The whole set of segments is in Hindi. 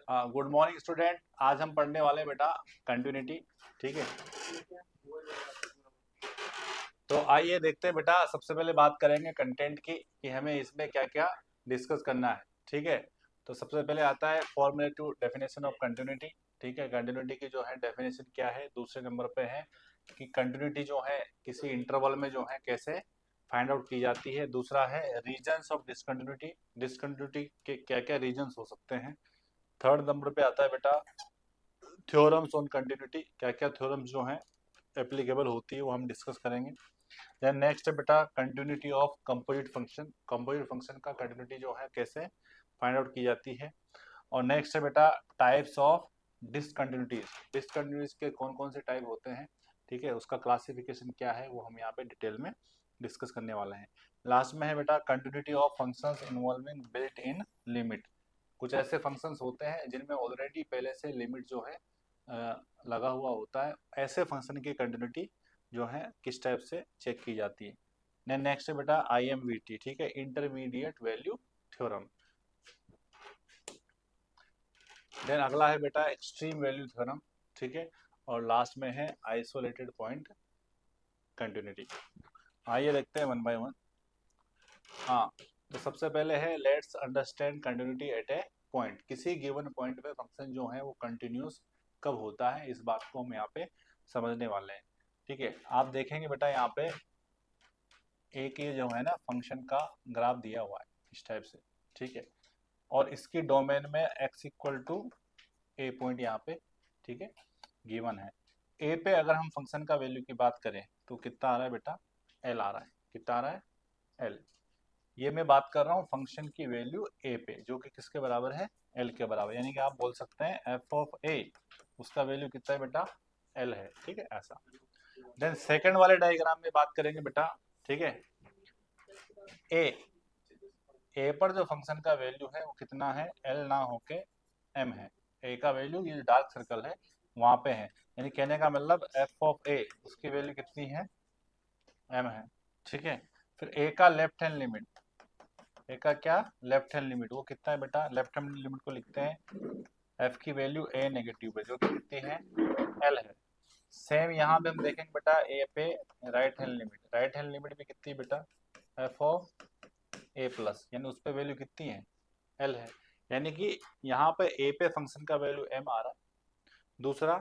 Good morning student. आज हम पढ़ने वाले हैं बेटा कंटिन्यूटी। ठीक है, तो आइए देखते हैं बेटा। सबसे पहले बात करेंगे कंटेंट की कि हमें इसमें क्या क्या डिस्कस करना है। ठीक है, तो सबसे पहले आता है फॉर्मेटिव डेफिनेशन ऑफ कंटिन्यूटी। ठीक है, कंटिन्यूटी की जो है डेफिनेशन क्या है। दूसरे नंबर पे है कि कंटिन्यूटी जो है किसी इंटरवल में जो है कैसे फाइंड आउट की जाती है। दूसरा है रीजन्स ऑफ डिसकंटिन्यूटी, डिसकंटिन्यूटी के क्या क्या रीजन्स हो सकते हैं। थर्ड नंबर पे आता है बेटा थ्योरम्स ऑन कंटिन्यूटी, क्या क्या थ्योरम्स जो हैं एप्लीकेबल होती है वो हम डिस्कस करेंगे। देन नेक्स्ट है बेटा continuity of composite function, composite function का कंटिन्यूटी जो है कैसे फाइंड आउट की जाती है। और नेक्स्ट है बेटा टाइप्स ऑफ डिसकंटिन्यूटीज, डिसकंटिन्यूटीज के कौन कौन से टाइप होते हैं। ठीक है, उसका क्लासिफिकेशन क्या है वो हम यहाँ पे डिटेल में डिस्कस करने वाले हैं। लास्ट में है बेटा continuity of functions involving built in limit, कुछ ऐसे फंक्शंस होते हैं जिनमें ऑलरेडी पहले से लिमिट जो है लगा हुआ होता है। ऐसे फंक्शन की कंटिन्यूटी जो है किस टाइप से चेक की जाती है। देन नेक्स्ट है बेटा IMVT, ठीक है, इंटरमीडिएट वैल्यू थ्योरम। देन अगला है बेटा एक्सट्रीम वैल्यू थ्योरम। ठीक है, और लास्ट में है आइसोलेटेड पॉइंट कंटिन्यूटी। आइए देखते हैं वन बाय वन। हाँ, तो सबसे पहले है let's understand continuity at A point. किसी गिवन पॉइंट पे फंक्शन जो है वो कंटिन्यूस कब होता है, इस बात को हम यहाँ पे समझने वाले हैं। ठीक है, आप देखेंगे बेटा यहाँ पे एक ये जो है ना फंक्शन का ग्राफ दिया हुआ है इस टाइप से। ठीक है, और इसकी डोमेन में x equal to a point यहाँ पे, ठीक है, गिवन है। ए पे अगर हम फंक्शन का वैल्यू की बात करें तो कितना आ रहा है बेटा, एल आ रहा है। कितना आ रहा है, एल। ये मैं बात कर रहा हूँ फंक्शन की वैल्यू ए पे जो कि किसके बराबर है, एल के बराबर। यानी कि आप बोल सकते हैं एफ ऑफ ए, उसका वैल्यू कितना है बेटा, एल है। ठीक है, ऐसा। देन सेकंड वाले डायग्राम में बात करेंगे बेटा। ठीक है, ए ए पर जो फंक्शन का वैल्यू है वो कितना है, एल ना होके एम है। ए का वैल्यू ये डार्क सर्कल है वहां पे है, यानी कहने का मतलब एफ ऑफ ए उसकी वैल्यू कितनी है, एम है। ठीक है, फिर ए का लेफ्ट हैंड लिमिट, ए का क्या, लेफ्ट हैंड लिमिट, वो कितना है बेटा, लेफ्ट हैंड लिमिट को लिखते हैं एफ की वैल्यू ए नेगेटिव है जो कि कितनी है, एल है। सेम यहाँ पे हम देखेंगे बेटा ए पे right hand limit, right hand limit भी कितनी है बेटा, एफ ऑफ ए प्लस, यानी उस पर वैल्यू कितनी है, एल है। यानी कि यहाँ पे ए पे फंक्शन का वैल्यू एम आ रहा है, दूसरा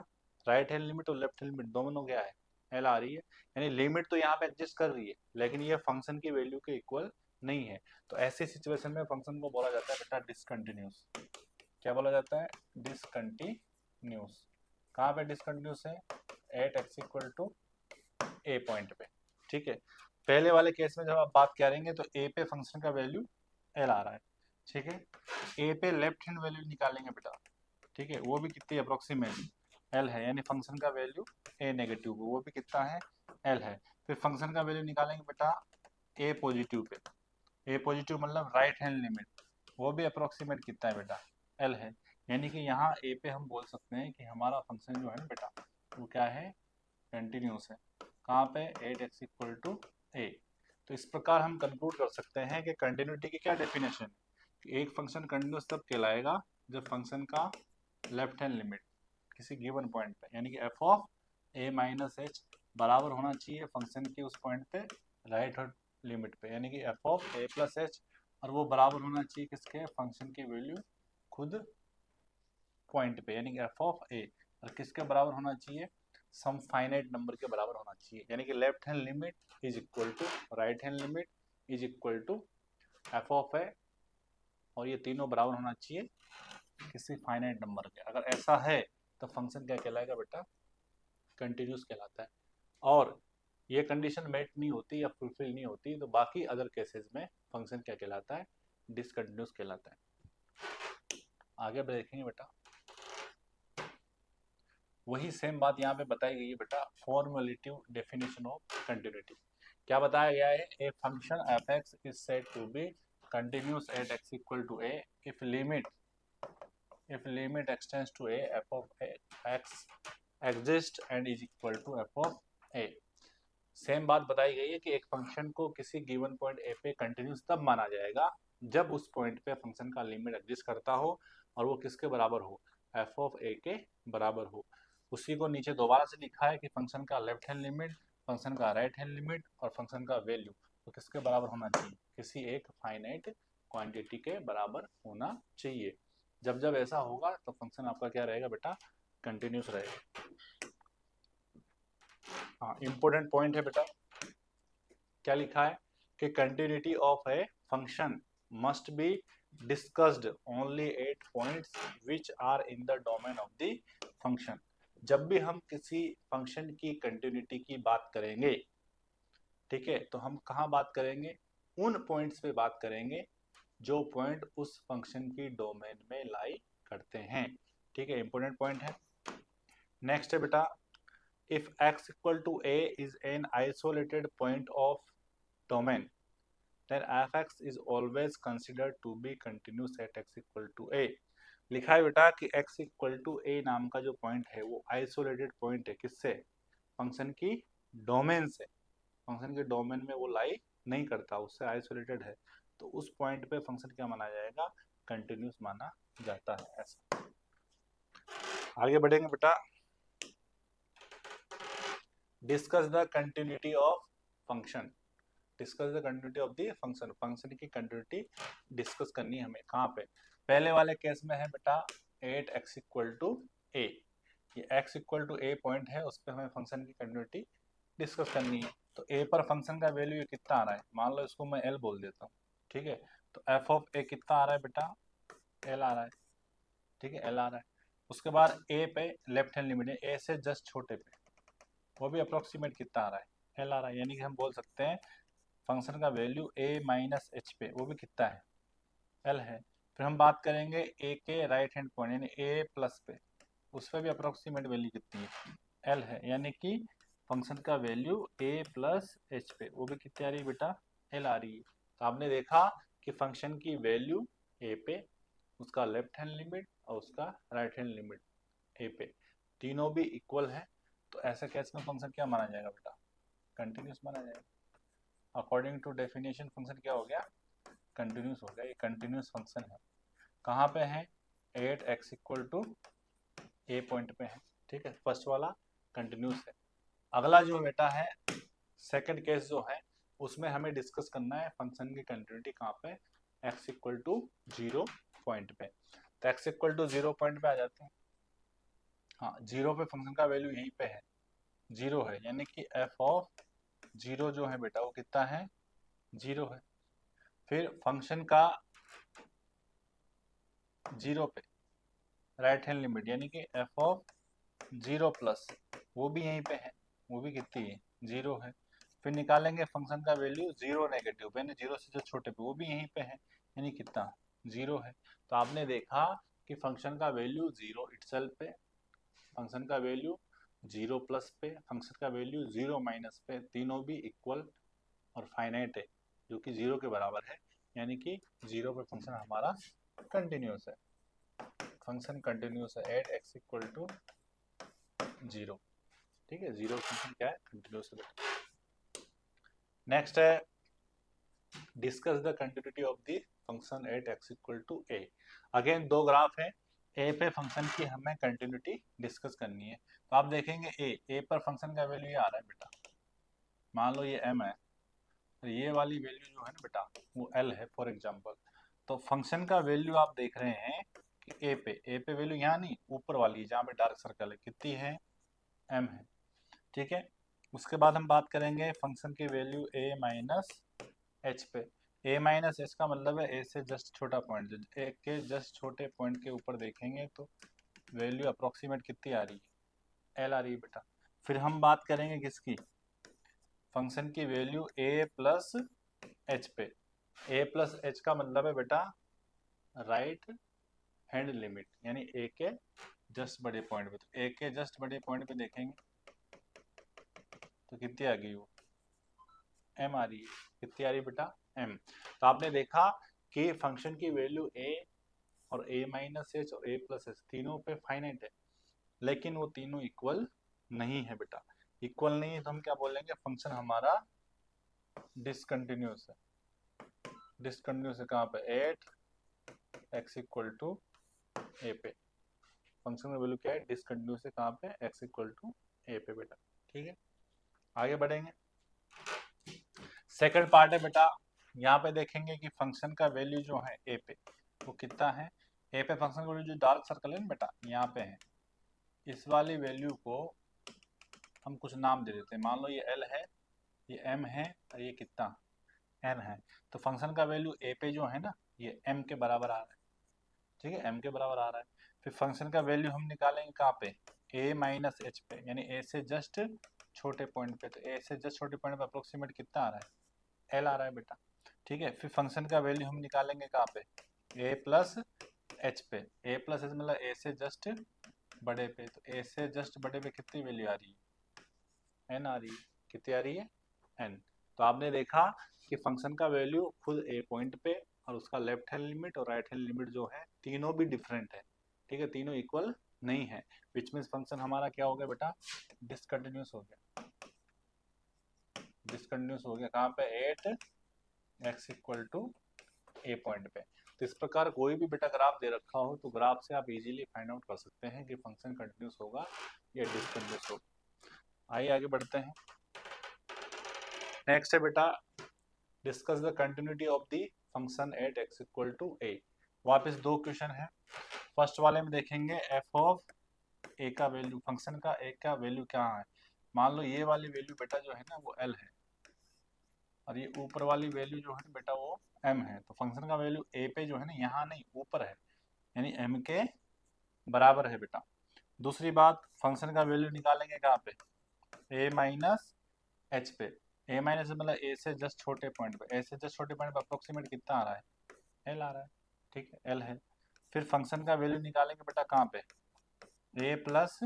राइट हैंड लिमिट और लेफ्ट हैंड लिमिट दोनों क्या है, एल आ रही है। यानी लिमिट तो यहाँ पे एग्जिस्ट कर रही है लेकिन ये फंक्शन की वैल्यू के इक्वल नहीं है। तो ऐसी सिचुएशन में फंक्शन को बोला जाता है बेटा डिसकंटिन्यूस। क्या बोला जाता है, डिसकंटिन्यूस। कहाँ पे डिसकंटिन्यूस है, at x equal to a point पे। ठीक है, पहले वाले केस में जब आप बात करेंगे तो ए पे फंक्शन का वैल्यू एल आ रहा है। ठीक है, ए पे लेफ्ट हैंड वैल्यू निकालेंगे बेटा। ठीक है, वो भी कितनी अप्रोक्सीमेटली एल है, यानी फंक्शन का वैल्यू ए नेगेटिव वो भी कितना है, एल है। फिर फंक्शन का वैल्यू निकालेंगे बेटा ए पॉजिटिव पे, ए पॉजिटिव मतलब राइट हैंड लिमिट, वो भी अप्रोक्सीमेट कितना है बेटा, एल है। यानी कि यहाँ ए पे हम बोल सकते हैं कि हमारा फंक्शन जो है ना बेटा वो क्या है, कंटिन्यूस है। कहाँ पे, एट एक्स इक्वल टू ए। तो इस प्रकार हम कंक्लूड कर सकते हैं कि कंटिन्यूटी की क्या डेफिनेशन है, एक फंक्शन कंटिन्यूस तब कहलाएगा जब फंक्शन का लेफ्ट हैंड लिमिट किसी गिवन पॉइंट पे यानी कि f of a minus H बराबर होना चाहिए फंक्शन की उस पॉइंट पे राइट हैंड लिमिट पे, यानी कि f of a plus H, और वो बराबर होना चाहिए किसके, फंक्शन की वैल्यू खुद पॉइंट पे, यानी कि एफ ऑफ ए, और किसके बराबर होना चाहिए, सम फाइनाइट नंबर के बराबर होना चाहिए। यानी कि left hand limit is equal to right hand limit is equal to F of A, और ये तीनों बराबर होना चाहिए किसी फाइनाइट नंबर के। अगर ऐसा है तो फंक्शन क्या कहलाएगा बेटा, कंटिन्यूस कहलाता है। और ये कंडीशन मेट नहीं होती या फुलफिल नहीं होती तो बाकी अदर केसेस में फंक्शन क्या कहलाता है, डिसकंटिन्यूस कहलाता है। आगे देखेंगे बेटा, वही सेम बात यहाँ पे बताई गई है बेटा, फॉर्मेटिव डेफिनेशन ऑफ कंटिन्यूटी। क्या बताया गया है, a function f x is said to be continuous at x equal to a if limit extends to a f of x exist and is equal to f of a। Same बात बताई गई है कि एक फंक्शन को किसी गिवन पॉइंट ए पे कंटिन्यूस तब माना जाएगा जब उस पॉइंट पे फंक्शन का लिमिट एग्जिस्ट करता हो और वो किसके बराबर हो, एफ ऑफ ए के बराबर हो। उसी को नीचे दोबारा से लिखा है कि फंक्शन का लेफ्ट हैंड लिमिट, फंक्शन का राइट हैंड लिमिट और फंक्शन का वैल्यू तो किसके बराबर होना चाहिए, किसी एक फाइनाइट क्वांटिटी के बराबर होना चाहिए। जब जब ऐसा होगा तो फंक्शन आपका क्या रहेगा बेटा, कंटिन्यूस रहेगा। हाँ, इंपॉर्टेंट पॉइंट है बेटा, क्या लिखा है कि continuity of a function must be discussed only at points which are in the domain of the function. जब भी हम किसी फंक्शन की कंटिन्यूटी की बात करेंगे, ठीक है, तो हम कहाँ बात करेंगे, उन पॉइंट्स पे बात करेंगे जो पॉइंट उस फंक्शन की डोमेन में लाई करते हैं। ठीक है, इंपॉर्टेंट पॉइंट है। नेक्स्ट है बेटा, if x equal to a is an isolated point of domain, then f(x) is always considered to be continuous at x equal to a। लिखा है बेटा कि x equal to a नाम का जो पॉइंट है वो आइसोलेटेड पॉइंट है, किससे, फंक्शन की डोमेन से। फंक्शन के डोमेन में वो लाई नहीं करता, उससे आइसोलेटेड है, तो उस पॉइंट पे फंक्शन क्या माना जाएगा, कंटिन्यूस माना जाता है। ऐसा आगे बढ़ेंगे बेटा, discuss the continuity of function. Discuss the continuity of the function, function की कंटिन्यूटी डिस्कस करनी है हमें। कहाँ पे, पहले वाले केस में है बेटा 8x इक्वल टू ए, ये x equal to a point है, उस पर हमें फंक्शन की कंटिन्यूटी डिस्कस करनी है। तो a पर फंक्शन का वैल्यू ये कितना आ रहा है, मान लो इसको मैं l बोल देता हूँ, ठीक है, तो f ऑफ a कितना आ रहा है बेटा, l आ रहा है, ठीक है, l आ रहा है। उसके बाद a पे लेफ्ट हैंड लिमिट है, a से जस्ट छोटे पे, वो भी अप्रोक्सीमेट कितना आ रहा है, l आ रहा है, यानी कि हम बोल सकते हैं फंक्शन का वैल्यू a माइनस एच पे, वो भी कितना है, l है। फिर हम बात करेंगे a के राइट हैंड पॉइंट यानी a प्लस पे, उस पर भी अप्रोक्सीमेट वैल्यू कितनी है, l है, यानी कि फंक्शन का वैल्यू a प्लस एच पे, वो भी कितनी आ रही है बेटा, l आ रही है। तो आपने देखा कि फंक्शन की वैल्यू a पे, उसका लेफ्ट हैंड लिमिट और उसका राइट हैंड लिमिट a पे, तीनों भी इक्वल है, तो ऐसे केस में फंक्शन क्या माना जाएगा बेटा, कंटिन्यूस माना जाएगा। अकॉर्डिंग टू डेफिनेशन फंक्शन क्या हो गया, कंटिन्यूस हो गया, ये कंटिन्यूस फंक्शन है। कहाँ पे है, 8x equal to a point पे है, ठीक है, फर्स्ट वाला कंटिन्यूस है। अगला जो बेटा है सेकंड केस जो है, उसमें हमें डिस्कस करना है फंक्शन की कंटिन्यूटी कहाँ पे, x इक्वल टू 0 पॉइंट पे। तो x इक्वल टू 0 पॉइंट पे आ जाते हैं। हाँ, 0 पे फंक्शन का वैल्यू यहीं पे है, 0 है, यानी कि f ऑफ 0 जो है बेटा वो कितना है, 0 है। फिर फंक्शन का 0 पे राइट हैंड लिमिट यानी कि f ऑफ 0 प्लस, वो भी यहीं पे है, वो भी कितनी है, 0 है। फिर निकालेंगे फंक्शन का वैल्यू 0 नेगेटिव पे, यानी 0 से जो छोटे पे, वो भी यहीं पे है, यानी कितना, 0 है। तो आपने देखा कि फंक्शन का वैल्यू 0 इटसेल्फ पे, फंक्शन का वैल्यू 0 प्लस पे, फंक्शन का वैल्यू 0 माइनस पे, तीनों भी इक्वल और फाइनाइट है, जो कि 0 के बराबर है, यानी कि 0 पे फंक्शन हमारा कंटिन्यूस है। फंक्शन कंटिन्यूस है एट x इक्वल टू 0, ठीक है, 0 फंक्शन क्या है, कंटिन्यूस है। नेक्स्ट है discuss the continuity of the function at x equal to a। Again दो ग्राफ है, a पे फंक्शन की हमें कंटिन्यूटी डिस्कस करनी है। तो आप देखेंगे a पर फंक्शन का वैल्यू ये आ रहा है बेटा, मान लो ये m है, तो ये वाली वैल्यू जो है ना बेटा वो l है फॉर एग्जांपल। तो फंक्शन का वैल्यू आप देख रहे हैं कि a पे वैल्यू यहाँ नहीं, ऊपर वाली जहाँ पे डार्क सर्कल है, कितनी है, m है, ठीक है। उसके बाद हम बात करेंगे फंक्शन की वैल्यू a माइनस एच पे। a माइनस एच का मतलब है a से जस्ट छोटा पॉइंट, a के जस्ट छोटे पॉइंट के ऊपर देखेंगे तो वैल्यू अप्रोक्सीमेट कितनी आ रही है, l आ रही है बेटा। फिर हम बात करेंगे किसकी, फंक्शन की वैल्यू a प्लस एच पे। a प्लस एच का मतलब है बेटा राइट हैंड लिमिट, यानी a के जस्ट बड़े पॉइंट पे, तो a के जस्ट बड़े पॉइंट पे देखेंगे तो कितनी आ गई, वो m आ रही है, कितनी आ रही है बेटा, m। तो आपने देखा कि फंक्शन की वैल्यू a और a माइनस एच और a प्लस एच तीनों पे फाइनाइट है, लेकिन वो तीनों इक्वल नहीं है बेटा। इक्वल नहीं है तो हम क्या बोलेंगे, फंक्शन हमारा डिसकंटिन्यूस है। डिसकंटिन्यूस है कहाँ पे, एट x इक्वल टू ए पे। फंक्शन का वैल्यू क्या है, डिसकंटिन्यूस है कहाँ पे, x इक्वल टू ए पे बेटा। ठीक है, आगे बढ़ेंगे। सेकंड पार्ट है बेटा, यहाँ पे देखेंगे कि फंक्शन का वैल्यू जो है ए पे वो कितना है। ए पे फंक्शन का वैल्यू जो डार्क सर्कल है ना बेटा यहाँ पे है, इस वाली वैल्यू को हम कुछ नाम दे देते हैं। मान लो ये एल है, ये एम है और ये कितना एन है। तो फंक्शन का वैल्यू ए पे जो है ना ये एम के बराबर आ रहा है। ठीक है, एम के बराबर आ रहा है। फिर फंक्शन का वैल्यू हम निकालेंगे कहाँ पे, ए माइनस एच पे, यानी ए से जस्ट छोटे पॉइंट पे। तो ए से जस्ट छोटे पॉइंट पे अप्रोक्सीमेट कितना आ रहा है, एल आ रहा है बेटा। ठीक है, फिर फंक्शन का वैल्यू हम निकालेंगे कहाँ पे, ए प्लस एच पे। ए प्लस एच मतलब ए से जस्ट बड़े पे। तो ए से जस्ट बड़े पे कितनी वैल्यू आ रही है, एन आ रही है। कितनी आ रही है, एन। तो आपने देखा कि फंक्शन का वैल्यू खुद ए पॉइंट पे और उसका लेफ्ट हैंड लिमिट और राइट हैंड लिमिट जो है तीनों भी डिफरेंट है। ठीक है, तीनों इक्वल नहीं है, विच मीन्स फंक्शन हमारा क्या हो गया बेटा, डिसकंटिन्यूस हो गया। डिसकंटिन्यूस हो गया कहाँ पे, at x equal to a point पे। तो इस प्रकार कोई भी बेटा ग्राफ दे रखा हो तो ग्राफ से आप इजीली फाइंड आउट कर सकते हैं कि फंक्शन कंटिन्यूस होगा या डिसकंटिन्यूस होगा। आइए आगे बढ़ते हैं। नेक्स्ट है बेटा, discuss the continuity of the function at x equal to A. वापस दो क्वेश्चन है। फर्स्ट वाले में देखेंगे एफ ऑफ ए का वैल्यू, फंक्शन का ए का वैल्यू क्या है। मान लो ये वाली वैल्यू बेटा जो है ना वो एल है और ये ऊपर वाली वैल्यू जो है बेटा वो एम है। तो फंक्शन का वैल्यू ए पे जो है ना यहाँ नहीं ऊपर है, यानी एम के बराबर है बेटा। दूसरी बात, फंक्शन का वैल्यू निकालेंगे कहाँ पे, ए माइनस एच पे। ए माइनस मतलब ए से जस्ट छोटे पॉइंट पे। ए से जस्ट छोटे पॉइंट पे अप्रोक्सीमेट कितना आ रहा है, एल आ रहा है। ठीक है, एल है। फिर फंक्शन का वैल्यू निकालेंगे बेटा कहाँ पे, ए प्लस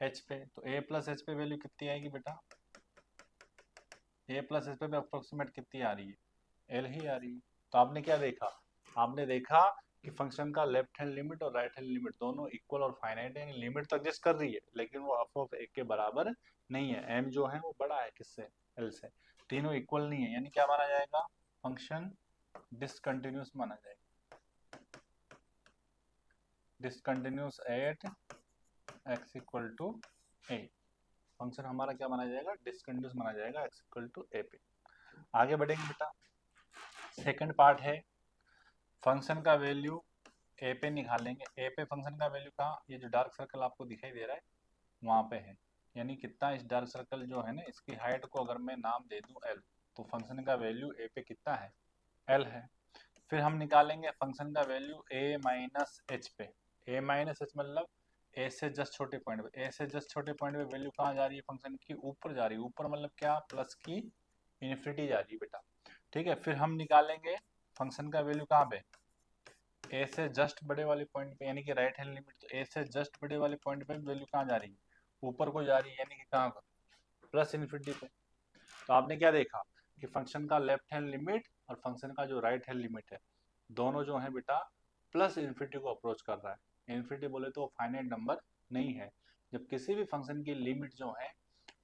एच पे। तो ए प्लस एच पे वैल्यू कितनी आएगी बेटा, ए प्लस एच पे अप्रोक्सीमेट कितनी आ रही है, एल ही आ रही है। तो आपने क्या देखा, आपने देखा कि फंक्शन का लेफ्ट हैंड लिमिट और राइट हैंड लिमिट दोनों इक्वल और फाइनाइट है। लिमिट तो एग्जिस्ट कर रही है लेकिन वो एफ ऑफ ए के बराबर नहीं है। एम जो है वो बड़ा है किससे, एल से। तीनों इक्वल नहीं है, यानी क्या माना जाएगा, फंक्शन डिसकंटिन्यूस माना जाएगा। Discontinuous at x equal to a. Function हमारा क्या माना जाएगा, डिसकंटिन्यूस माना जाएगा एक्स इक्वल टू ए पे। आगे बढ़ेंगे बेटा, सेकंड पार्ट है फंक्शन का वैल्यू ए पे निकालेंगे। ए पे फंक्शन का वैल्यू कहाँ, ये जो डार्क सर्कल आपको दिखाई दे रहा है वहां पे है। यानी कितना, इस डार्क सर्कल जो है ना इसकी हाइट को अगर मैं नाम दे दूं एल, तो फंक्शन का वैल्यू ए पे कितना है, एल है। फिर हम निकालेंगे फंक्शन का वैल्यू ए माइनस एच पे। ए माइनस एच मतलब ए से जस्ट छोटे पॉइंट पे। ए से जस्ट छोटे पॉइंट पे वैल्यू कहाँ जा रही है फंक्शन की, ऊपर जा रही है। ऊपर मतलब क्या, प्लस की इन्फिनिटी जा रही है बेटा। ठीक है, फिर हम निकालेंगे फंक्शन का वैल्यू कहाँ पे, ए से जस्ट बड़े वाले पॉइंट पे, यानी कि राइट हैंड लिमिट। तो ए से जस्ट बड़े वाले पॉइंट पे वैल्यू कहाँ जा रही है, ऊपर को जा रही है, यानी कि कहाँ पर, प्लस इन्फिनिटी पे। तो आपने क्या देखा कि फंक्शन का लेफ्ट हैंड लिमिट और फंक्शन का जो राइट हैंड लिमिट है दोनों जो है बेटा प्लस इन्फिनिटी को अप्रोच कर रहा है। इन्फिनिटी बोले तो फाइनाइट नंबर नहीं है। जब किसी भी फंक्शन की लिमिट जो है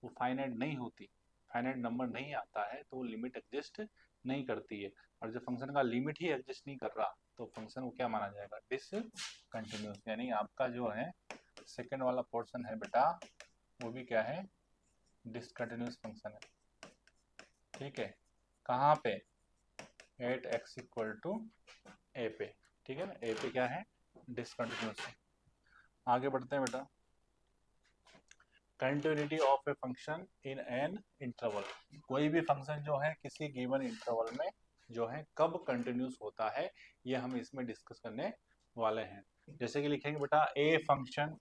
वो फाइनाइट नहीं होती, फाइनाइट नंबर नहीं आता है तो वो लिमिट एग्जिस्ट नहीं करती है। और जब फंक्शन का लिमिट ही एग्जिस्ट नहीं कर रहा तो फंक्शन को क्या माना जाएगा, डिसकंटिन्यूस। यानी आपका जो है सेकेंड वाला पोर्शन है बेटा वो भी क्या है, डिसकंटिन्यूस फंक्शन है। ठीक है, कहाँ पे, एट एक्स इक्वल टू ए पे। ठीक है ना, ए पे क्या है, डिसकंटिन्यूस है। आगे बढ़ते हैं बेटा, continuity of a function in an interval. कोई भी फंक्शन जो है किसी गिवन इंटरवल में जो है कब कंटिन्यूस होता है ये हम इसमें डिस्कस करने वाले हैं। जैसे कि लिखेंगे बेटा a function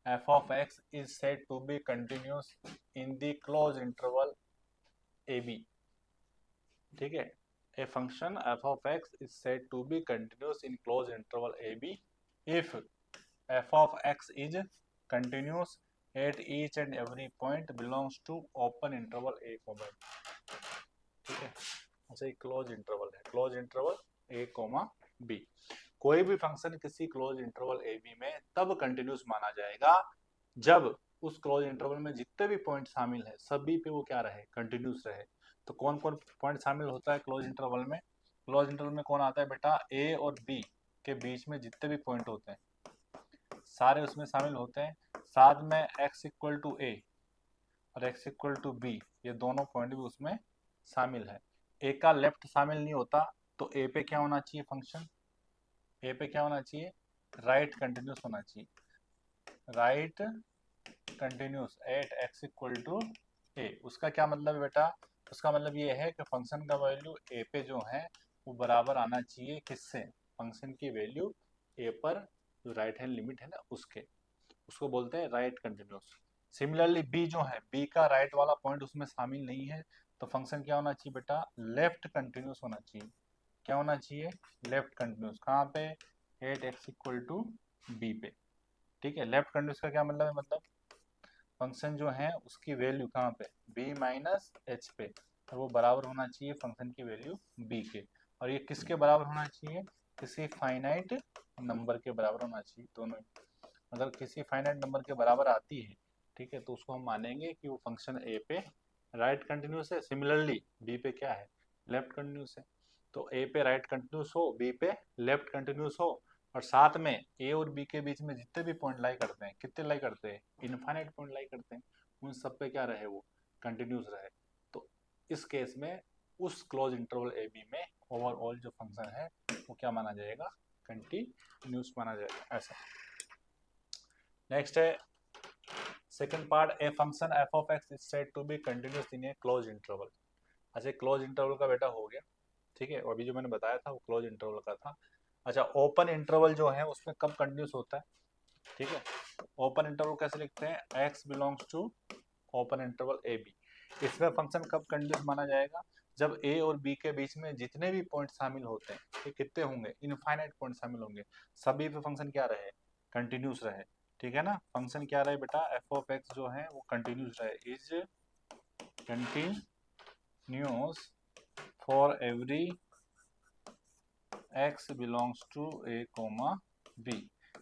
f of x is said to be continuous in the closed interval ab। ठीक है, a function f of x is said to be continuous in closed interval ab if f of x is continuous at each and every point belongs to open interval a comma। ठीक है, अच्छा क्लोज इंटरवल है, close interval a comma b। कोई भी फंक्शन किसी क्लोज इंटरवल ए बी में तब कंटिन्यूस माना जाएगा जब उस क्लोज इंटरवल में जितने भी पॉइंट शामिल है सभी पे वो क्या रहे, कंटिन्यूस रहे। तो कौन कौन पॉइंट शामिल होता है क्लोज इंटरवल में, क्लोज इंटरवल में कौन आता है बेटा, ए और बी के बीच में जितने भी पॉइंट होते हैं सारे उसमें शामिल होते हैं, साथ में x इक्वल टू ए और x इक्वल टू बी, ये दोनों पॉइंट भी उसमें शामिल है। ए का लेफ्ट शामिल नहीं होता, तो ए पे क्या होना चाहिए फंक्शन, ए पे क्या होना चाहिए, राइट कंटिन्यूस होना चाहिए, right continuous at x equal to A. उसका क्या मतलब है बेटा, उसका मतलब ये है कि फंक्शन का वैल्यू ए पे जो है वो बराबर आना चाहिए किससे, फंक्शन की वैल्यू ए पर जो राइट हैंड लिमिट है ना उसके, उसको बोलते हैं राइट कंटिन्यूस। सिमिलरली बी जो है, बी का राइट वाला पॉइंट उसमें शामिल नहीं है, तो फंक्शन क्या होना चाहिए बेटा, लेफ्ट कंटिन्यूस होना चाहिए। क्या होना चाहिए, लेफ्ट कंटिन्यूस। कहाँ पे, at x equal to b पे। ठीक है, लेफ्ट कंटिन्यूस का क्या मतलब है, मतलब फंक्शन जो है उसकी वैल्यू कहाँ पे, b माइनस एच पे, और वो बराबर होना चाहिए फंक्शन की वैल्यू b के। और ये किसके बराबर होना चाहिए, किसी फाइनाइट नंबर के बराबर होना चाहिए दोनों। अगर किसी फाइनाइट नंबर के बराबर आती है, ठीक है, तो उसको हम मानेंगे कि वो फंक्शन a पे राइट कंटिन्यूस है, सिमिलरली b पे क्या है, लेफ्ट कंटिन्यूस है। तो a पे राइट कंटिन्यूस हो, b पे लेफ्ट कंटिन्यूस हो, और साथ में ए और बी के बीच में जितने भी पॉइंट लाई करते हैं, कितने लाई करते हैं, इनफाइनाइट पॉइंट लाई करते हैं, उन सब पे क्या रहे, वो कंटिन्यूस रहे। तो इस केस में उस क्लोज इंटरवल ए बी में ओवरऑल जो फंक्शन है वो क्या माना जाएगा, कंटिन्यूस माना जाएगा, ऐसा। नेक्स्ट है second part, a function f of x is said to be continuous in a close interval. अच्छा, क्लोज इंटरवल का बेटा हो गया, ठीक है, अभी जो मैंने बताया था वो क्लोज इंटरवल का था। अच्छा, ओपन इंटरवल जो है उसमें कब कंटिन्यूस होता है, ठीक है, ओपन इंटरवल कैसे लिखते हैं, x belongs to open interval A b. इसमें फंक्शन कब कंटिन्यूस माना जाएगा, जब a और b के बीच में जितने भी पॉइंट शामिल होते हैं, ये कितने होंगे, इनफाइनाइट पॉइंट शामिल होंगे, सभी पे फंक्शन क्या रहे, कंटिन्यूस रहे। ठीक है ना, फंक्शन क्या रहे बेटा, एफ ऑफ एक्स जो है वो कंटिन्यूस रहे, is continuous for every x belongs to a comma b।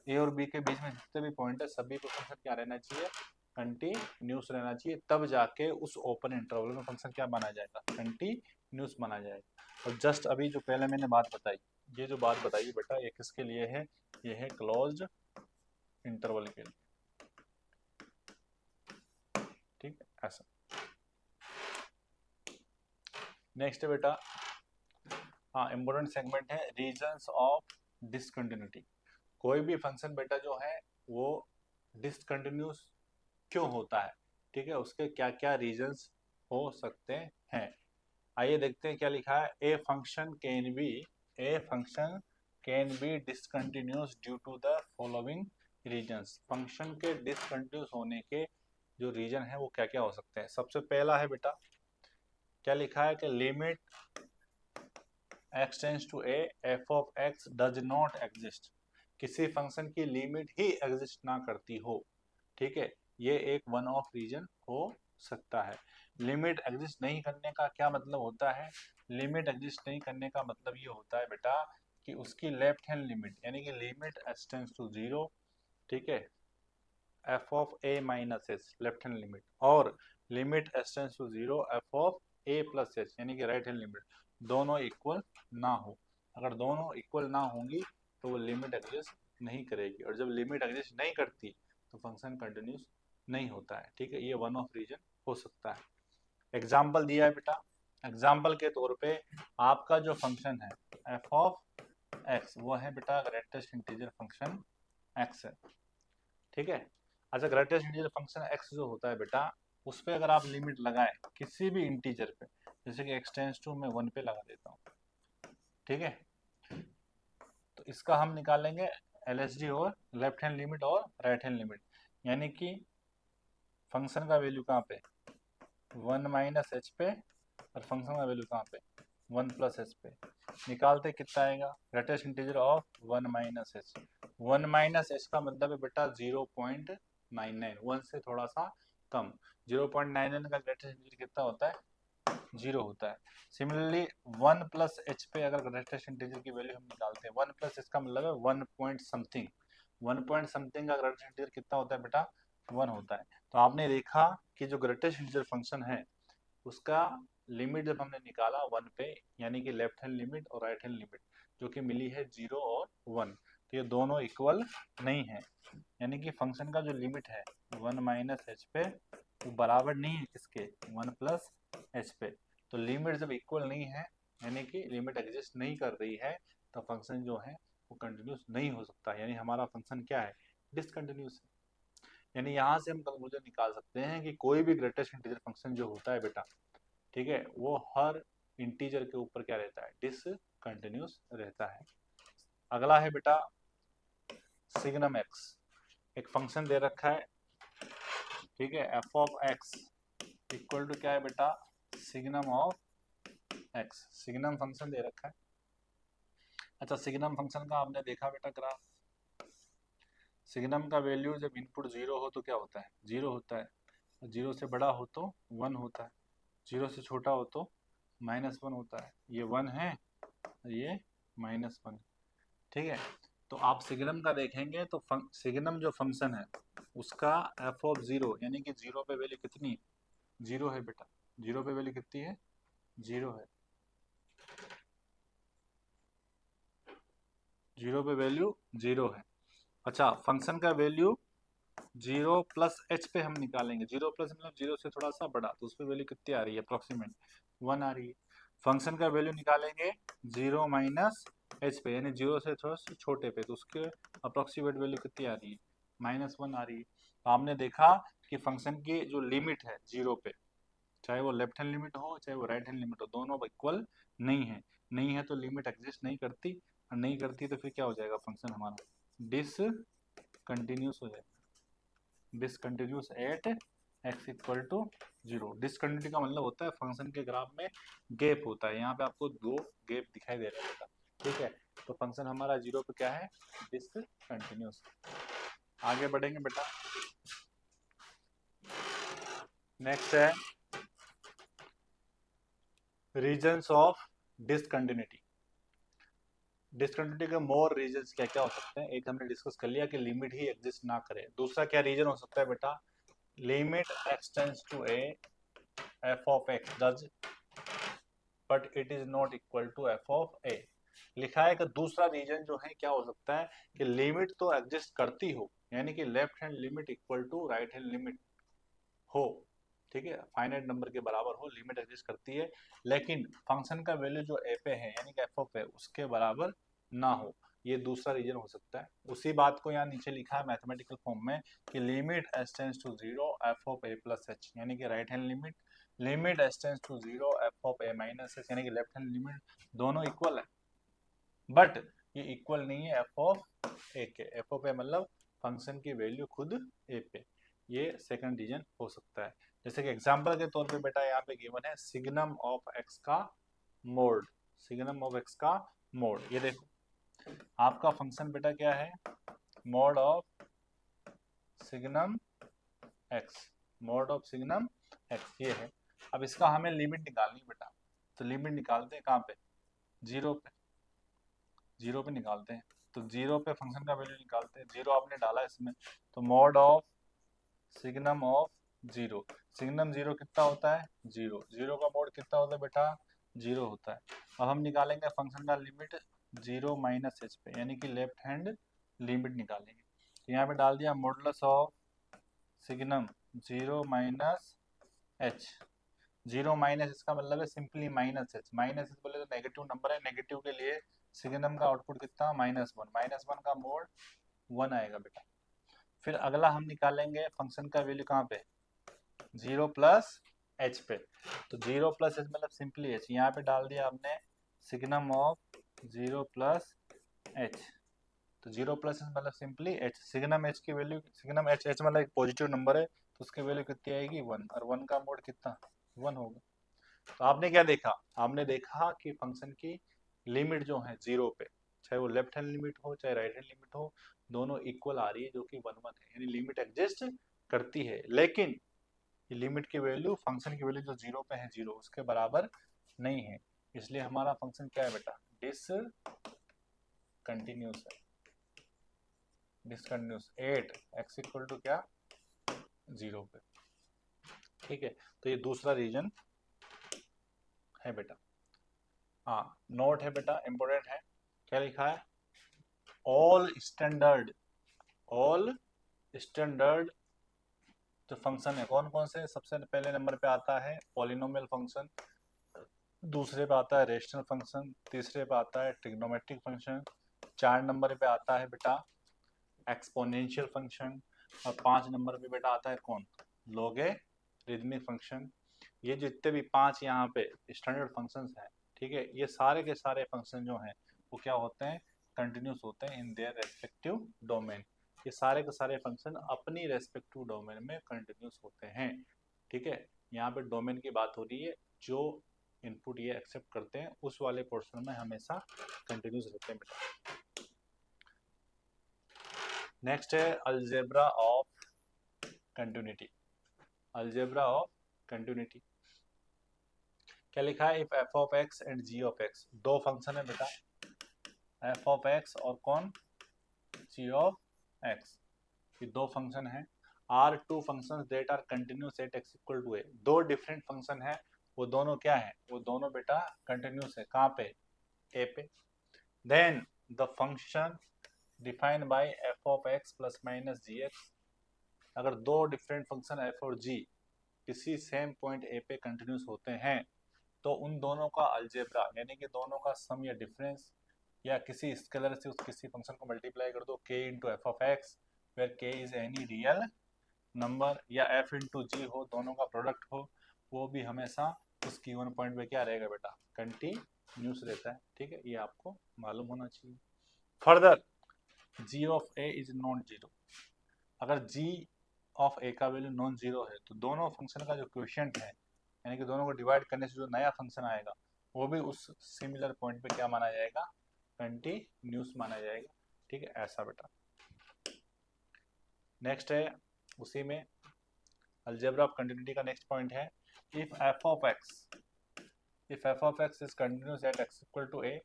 A और बी के बीच में जितने भी पॉइंट है सभी पे फंक्शन क्या रहना चाहिए, कंटिन्यूस रहना चाहिए, तब जाके उस ओपन इंटरवल में फंक्शन क्या माना जाएगा, कंटिन्यूस माना जाएगा। और जस्ट अभी जो पहले मैंने बात बताई, ये जो बात बताई बेटा, ये किसके लिए है, ये है क्लोज्ड इंटरवल के लिए, ठीक है, ऐसा। नेक्स्ट बेटा, हाँ इम्पोर्टेंट सेगमेंट है रीजंस ऑफ डिसकंटिन्यूटी। कोई भी फंक्शन बेटा जो है वो डिसकंटिन्यूस क्यों होता है, ठीक है, उसके क्या क्या रीजंस हो सकते हैं। आइए देखते हैं क्या लिखा है, a function can be discontinuous due to the following reasons. Function के डिसकंटिन्यूस होने के जो रीजन है वो क्या क्या हो सकते हैं। सबसे पहला है बेटा, क्या लिखा है कि limit x tends to a f of x does not exist. किसी फंक्शन की लिमिट ही एग्जिस्ट ना करती हो, ठीक है, ये एक वन ऑफ रीजन हो सकता है। लिमिट एग्जिस्ट नहीं करने का क्या मतलब होता है, लिमिट एग्जिस्ट नहीं करने का मतलब ये होता है बेटा कि उसकी लेफ्ट हैंड लिमिट, यानी कि लिमिट x टेंड्स टू 0, ठीक है, f of a minus H left hand limit, और limit x tends to 0 f of a plus H यानी कि राइट हैंड लिमिट, दोनों इक्वल ना हो। अगर दोनों इक्वल ना होंगी तो वो लिमिट एग्जिस्ट नहीं करेगी, और जब लिमिट एग्जिस्ट नहीं करती तो फंक्शन कंटिन्यूस नहीं होता है, ठीक है, ये वन ऑफ रीजन हो सकता है। एग्जाम्पल दिया है बेटा, एग्जाम्पल के तौर पे आपका जो फंक्शन है एफ ऑफ एक्स वो है बेटा ग्रेटेस्ट इंटीजर फंक्शन एक्स है, ठीक है। अच्छा, ग्रेटेस्ट इंटीजर फंक्शन एक्स जो होता है बेटा, उस पर अगर आप लिमिट लगाए किसी भी इंटीजर पे, जैसे कि एक्स टेंड्स टू मैं 1 पे लगा देता हूँ, ठीक है, तो इसका हम निकालेंगे एलएसडी और लेफ्ट हैंड लिमिट और राइट हैंड लिमिट, यानी कि फंक्शन का वैल्यू कहाँ पे 1 माइनस एच पे, और फंक्शन का वैल्यू कहाँ पे 1 प्लस एच पे। निकालते कितना आएगा, greatest integer of 1 minus H. 1 minus H का मतलब है बेटा 0.99, 1 से थोड़ा सा कम। 0.99 का ग्रेटेस्ट इंटीजर कितना होता है, 0 होता है। सिमिलरली 1 प्लस एच पे अगर ग्रेटेस्ट इंटीजर की वैल्यू हम निकालते हैं, 1 प्लस एच का मतलब है 1 पॉइंट समथिंग, 1 पॉइंट समथिंग का ग्रेटेस्ट इंटीजर कितना होता है बेटा 1 होता है। तो आपने देखा कि जो ग्रेटेस्ट इंटीजर फंक्शन है उसका लिमिट जब हमने निकाला 1 पे, यानी कि लेफ्ट हैंड लिमिट और राइट हैंड लिमिट जो कि मिली है 0 और 1, तो ये दोनों इक्वल नहीं है, यानी कि फंक्शन का जो लिमिट है 1 माइनस एच पे वो बराबर नहीं है किसके, 1 प्लस एच पे। तो लिमिट जब इक्वल नहीं है, यानी कि लिमिट एग्जिस्ट नहीं कर रही है, तो फंक्शन जो है वो कंटिन्यूस नहीं हो सकता, यानी हमारा फंक्शन क्या है, डिसकंटिन्यूस है। यानी यहाँ से हम कंक्लूजन निकाल सकते हैं कि कोई भी ग्रेटेस्ट इंटीजर फंक्शन जो होता है बेटा, ठीक है, वो हर इंटीजर के ऊपर क्या रहता है, डिसकंटिन्यूस रहता है। अगला है बेटा सिग्नम एक्स। एक फंक्शन दे रखा है, ठीक है, F of x equal to क्या है बेटा, signum of X. Signum function दे रखा है। अच्छा, सिग्नम फंक्शन का आपने देखा बेटा ग्राफ, सिग्नम का वैल्यू जब इनपुट 0 हो तो क्या होता है, 0 होता है, 0 से बड़ा हो तो 1 होता है, 0 से छोटा हो तो -1 होता है। ये 1 है, ये -1, ठीक है। तो आप सिग्नम का देखेंगे तो सिग्नम जो फंक्शन है उसका एफ ऑफ 0, यानी कि 0 पे वैल्यू कितनी, 0 है बेटा, 0 पे वैल्यू कितनी है, 0 है, 0 पे वैल्यू 0 है। अच्छा, फंक्शन का वैल्यू 0 प्लस एच पे हम निकालेंगे, 0 प्लस मतलब 0 से थोड़ा सा बड़ा, तो उस पर वैल्यू कितनी आ रही है, अप्रोक्सीमेट 1 आ रही है। फंक्शन का वैल्यू निकालेंगे 0 माइनस एच पे, यानी 0 से थोड़ा सा छोटे पे, तो उसके अप्रोक्सीमेट वैल्यू कितनी आ रही है, -1 आ रही है। तो हमने देखा कि फंक्शन की जो लिमिट है 0 पे, चाहे वो लेफ्ट हैंड लिमिट हो चाहे वो राइट हैंड लिमिट हो, दोनों इक्वल नहीं है। नहीं है तो लिमिट एग्जिस्ट नहीं करती, और नहीं करती तो फिर क्या हो जाएगा, फंक्शन हमारा डिसकंटिन्यूस हो जाएगा, discontinuous at x equal to 0। Discontinuity का मतलब होता है फंक्शन के ग्राफ में गैप होता है, यहाँ पे आपको 2 गैप दिखाई दे रहा है, ठीक है। तो फंक्शन हमारा 0 पे क्या है, डिसकंटिन्यूस। आगे बढ़ेंगे बेटा, नेक्स्ट है रीजन्स ऑफ डिसकंटिन्यूटी। डिसकंटिन्यूटी के मोर रीजंस क्या क्या हो सकते हैं, एक हमने डिस्कस कर लिया कि लिमिट ही एग्जिस्ट ना करे। दूसरा क्या रीजन हो सकता है बेटा, limit x tends to A F of X does but it is not equal to F of A. लिखा है कि दूसरा रीजन जो है क्या हो सकता है कि लिमिट तो एग्जिस्ट करती हो, यानी कि left hand limit equal to right hand limit हो, ठीक है, फाइनाइट नंबर के बराबर हो, लिमिट एग्जिस्ट करती है, लेकिन फंक्शन का वैल्यू जो ए पे है यानी कि एफ ऑफ ए उसके बराबर ना हो। ये दूसरा रीजन हो सकता है। उसी बात को यहाँ नीचे लिखा है मैथमेटिकल फॉर्म में कि limit S tends to 0 f of a plus H, यानी कि right hand limit, limit S tends to 0 f of a minus h, यानी कि लेफ्ट हैंड लिमिट, दोनों इक्वल है, बट ये इक्वल नहीं है एफ ऑफ ए के। एफ ऑफ ए मतलब फंक्शन की वैल्यू खुद ए पे, ये सेकंड रीजन हो सकता है। जैसे कि एग्जांपल के तौर पे बेटा यहाँ पे गिवन है सिग्नम ऑफ एक्स का मोड, सिग्नम ऑफ एक्स का मोड, ये देखो आपका फंक्शन बेटा क्या है, mode of signum x, mode of signum x ये है। अब इसका हमें लिमिट निकालनी बेटा, तो लिमिट निकालते हैं कहाँ पे, 0 पे, 0 पे निकालते हैं। तो 0 पे फंक्शन का वैल्यू निकालते हैं, 0 आपने डाला इसमें, तो mod of signum of 0, signum 0 कितना होता है, 0, 0 का मोड कितना होता है बेटा, 0 होता है। अब हम निकालेंगे फंक्शन का लिमिट 0 माइनस एच पे, यानी कि लेफ्ट हैंड लिमिट निकालेंगे। तो यहाँ पे डाल दिया modulus of signum 0 minus H, 0 minus इसका मतलब है simply minus H, minus H बोले तो नेगेटिव नंबर है, नेगेटिव के लिए सिग्नम का आउटपुट कितना, -1, -1 का मोड 1 आएगा बेटा। फिर अगला हम निकालेंगे फंक्शन का वैल्यू कहाँ पे, 0 प्लस एच पे, तो 0 प्लस एच मतलब सिंपली एच, यहाँ पे डाल दिया आपने सिग्नम ऑफ 0 प्लस एच, तो 0 प्लस एच मतलब सिंपली एच, सिग्नम एच की वैल्यू, सिग्नम एच, एच मतलब एक पॉजिटिव नंबर है तो उसकी वैल्यू कितनी आएगी, 1, और 1 का मोड कितना, 1 होगा। तो आपने क्या देखा, आपने देखा कि फंक्शन की लिमिट जो है 0 पे, चाहे वो लेफ्ट हैंड लिमिट हो चाहे राइट हैंड लिमिट हो, दोनों इक्वल आ रही है, जो कि 1 1 है, यानी लिमिट एग्जिस्ट करती है, लेकिन ये लिमिट की वैल्यू, फंक्शन की वैल्यू जो 0 पे है 0 उसके बराबर नहीं है, इसलिए हमारा फंक्शन क्या है बेटा, डिसकंटिन्यूस है, डिसकंटिन्यूस 8 एक्स इक्वल टू क्या, 0 पे, ठीक है। तो ये दूसरा रीजन है बेटा। हाँ, नोट है बेटा, इंपॉर्टेंट है। क्या लिखा है? ऑल स्टैंडर्ड जो फंक्शन है कौन कौन से, सबसे पहले नंबर पे आता है पॉलिनोमियल फंक्शन, दूसरे पे आता है रेशनल फंक्शन, तीसरे पे आता है ट्रिग्नोमेट्रिक फंक्शन, 4 नंबर पे आता है बेटा एक्सपोनेंशियल फंक्शन, और 5 नंबर पे बेटा आता है कौन, लॉगरिदमिक फंक्शन। ये जितने भी 5 यहाँ पे स्टैंडर्ड फंक्शंस हैं, ठीक है, ये सारे के सारे फंक्शन जो हैं वो क्या होते हैं, कंटिन्यूस होते हैं इन देयर रेस्पेक्टिव डोमेन। ये सारे के सारे फंक्शन अपनी रेस्पेक्टिव डोमेन में कंटिन्यूस होते हैं, ठीक है। यहाँ पे डोमेन की बात हो रही है, जो इनपुट ये एक्सेप्ट करते हैं उस वाले पोर्शन में हमेशा कंटिन्यूस रहते हैं बेटा। नेक्स्ट है algebra of continuity. Algebra of continuity क्या लिखा है? If f of x and g of x, दो फंक्शन है बेटा, एफ ऑफ एक्स और कौन, जी ऑफ एक्स, ये दो फंक्शन है। Are two function that are continuous at x equal to A, दो डिफरेंट फंक्शन है, वो दोनों क्या है, वो दोनों बेटा कंटिन्यूस है, कहाँ पे, ए पे। Then the function defined by f of x plus minus g x, अगर दो डिफरेंट फंक्शन एफ और जी किसी सेम पॉइंट ए पे कंटिन्यूस होते हैं, तो उन दोनों का अलजेब्रा यानी कि दोनों का सम या डिफरेंस, या किसी स्केलर से उस किसी फंक्शन को मल्टीप्लाई कर दो k into f of x, where k is any real number, या f इंटू जी हो, दोनों का प्रोडक्ट हो, वो भी हमेशा उस गिवन पॉइंट पे क्या रहेगा बेटा, कंटिन्यूस रहता है, ठीक है, ये आपको मालूम होना चाहिए। Further g of a is non zero, अगर g ऑफ a का वैल्यू नॉन जीरो है तो दोनों फंक्शन का जो क्वोशिएंट है, यानी कि दोनों को डिवाइड करने से जो नया फंक्शन आएगा वो भी उस सिमिलर पॉइंट पे क्या माना जाएगा, कंटिन्यूस माना जाएगा, ठीक है, ऐसा बेटा। नेक्स्ट है उसी में अलजेब्रा ऑफ कंटिन्यूटी का नेक्स्ट पॉइंट है, if f of x is continuous at x equal to A,